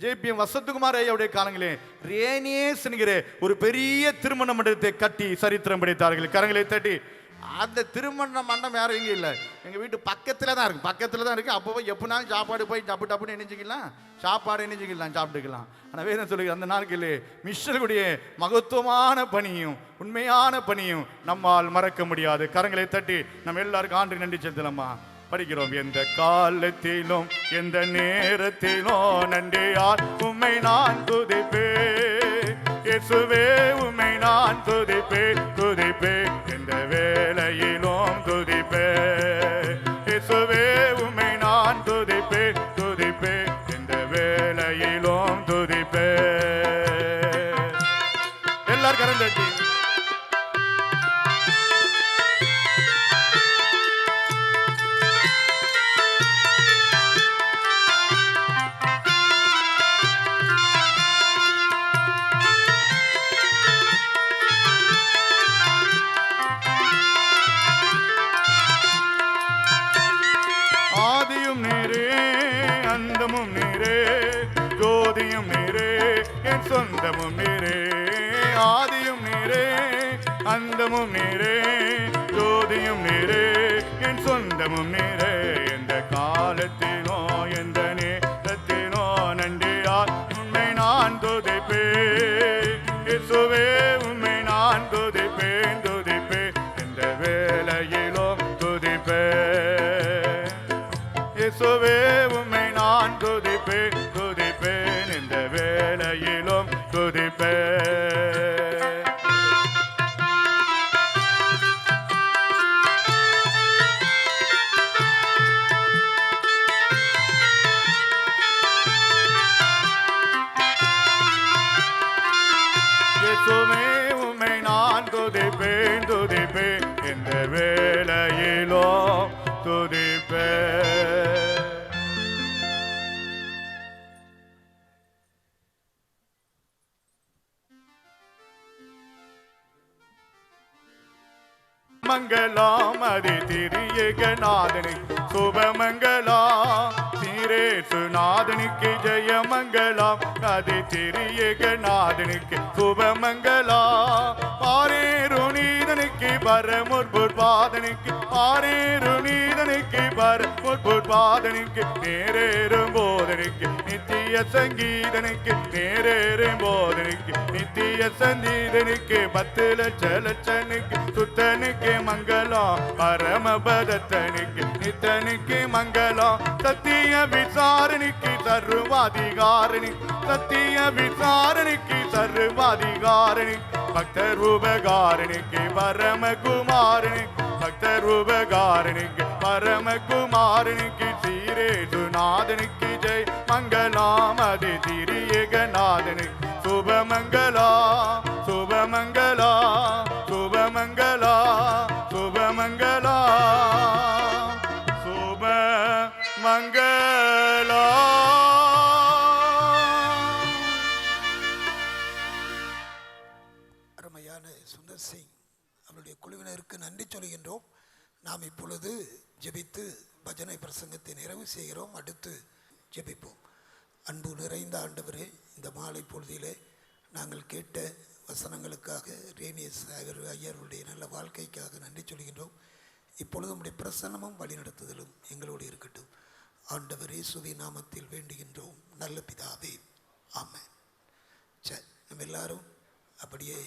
B: ஜேபிஎம் வசந்தகுமார் ஐயாவுடைய காலங்களே ரேனியேஸ் என்கிற ஒரு பெரிய திருமண மண்டபத்தை கட்டி சரித்திரம் படைத்தார்கள். கரங்களை தட்டி. அந்த திருமண மண்டபம் வேற எங்கே இல்லை, எங்கள் வீட்டு பக்கத்தில் தான் இருக்குது. பக்கத்தில் தான் இருக்குது. அப்போ எப்போனாலும் சாப்பாடு போய் டப்புன்னு நினைச்சிக்கலாம், சாப்பாடு நினைச்சிக்கலாம், சாப்பிட்டுக்கலாம். ஆனால் வேதம் சொல்லுங்க, அந்த நாட்களிலே மிஷனுடைய மகத்துவமான பணியும் உண்மையான பணியும் நம்மால் மறக்க முடியாது. கரங்களை தட்டி நம்ம எல்லாருக்கும் ஆண்டு நன்றி செலுத்தலாமா? படிக்கிறோம். எந்த காலத்திலும் எந்த நேரத்திலும் நன்றியால் உம்மை நான் துதிப்பேன், இயேசுவே உம்மை நான் துதிப்பேன், துதிப்பேன் எந்த வேளையிலும் துதிப்பேன், இயேசுவே உம்மை நான் துதிப்பேன், துதிப்பேன் எந்த வேளையிலும் துதிப்பேன். எல்லாரும் கரம் தட்டி. ஆதியும் நீரே அந்தமும் நீரே, ஜோதியும் நீரே என் சொந்தமும் நீரே. ஆதியும் நீரே அந்தமும் நீரே, ஜோதியும் நீரே என் சொந்தமும் நீரே. எந்த காலத்திலோ எந்த நேரத்திலோ நன்றியால் உம்மை நான் துதிப்பேன், இயேசுவே உம்மை நான் துதிப்பேன், துதிப்பேன் எந்த வேளையிலும் துதிப்பேன், இயேசுவே உம்மை நான் துதிப்பேன், துதிப்பேன் இந்த வேளையிலும் துதிப்பேன். இயேசுவே உம்மை நான் துதிப்பேன், துதிப்பேன் இந்த வேளையிலும் துதிப்பேன். மங்களாம் அதி திரியேகநாதனுக்கு சுபமங்களாம், தீரேசுநாதனுக்கு ஜெயமங்களாம், அதி திரியேகநாதனுக்கு சுபமங்களாம். பாரேரு நீதனுக்கு பரமுற்புட்பாதனுக்கு, பாரேரு நீதனுக்கு பரமுற்புட்பாதனுக்கு, நேரேறும் போதனுக்கு நித்திய சங்கீதனுக்கு, நேரேறும் போதனுக்கு நித்திய சங்கீதனுக்கு, 10 லட்சனுக்கு சுத்தனுக்கு மங்களம், பரமபதத்தனுக்கு நித்தனுக்கு மங்களம். சத்திய விசாரணிக்கு சர்வாதிகாரணி, சத்திய விசாரணிக்கு சர்வாதிகாரணி, பக்தர் உபகாரணிக்கு பரமகுமாரணி, பக்தர் உபகாரணிக்கு பரமகுமாரணிக்கு, சீரேசுநாதனுக்கு ஜெய் மங்களாம், அது திரியேகநாதனுக்கு சுபமங்களா, சுபமங்களா, சுபமங்களா, சுபமங்களா, சுபமங்களா.
C: அருமையான சுந்தர் சிங் அவருடைய குழுவினருக்கு நன்றி சொல்கின்றோம். நாம் இப்பொழுது ஜெபித்து பஜனை பிரசங்கத்தை நிறைவு செய்கிறோம். அடுத்து ஜெபிப்போம். அன்பு நிறைந்த ஆண்டவரே, இந்த மாலை பொழுதிலே நாங்கள் கேட்ட வசனங்களுக்காக, ரேனியஸ் ஐயருடைய நல்ல வாழ்க்கைக்காக நன்றி சொல்கின்றோம். இப்பொழுது உம்முடைய பிரசன்னமும் வழிநடத்துதலும் எங்களோடு இருக்கட்டும். ஆண்டவர் இயேசுவின் நாமத்தில் வேண்டுகின்றோம் நல்ல பிதாவே, ஆமென். சரி, நம்ம எல்லாரும் அப்படியே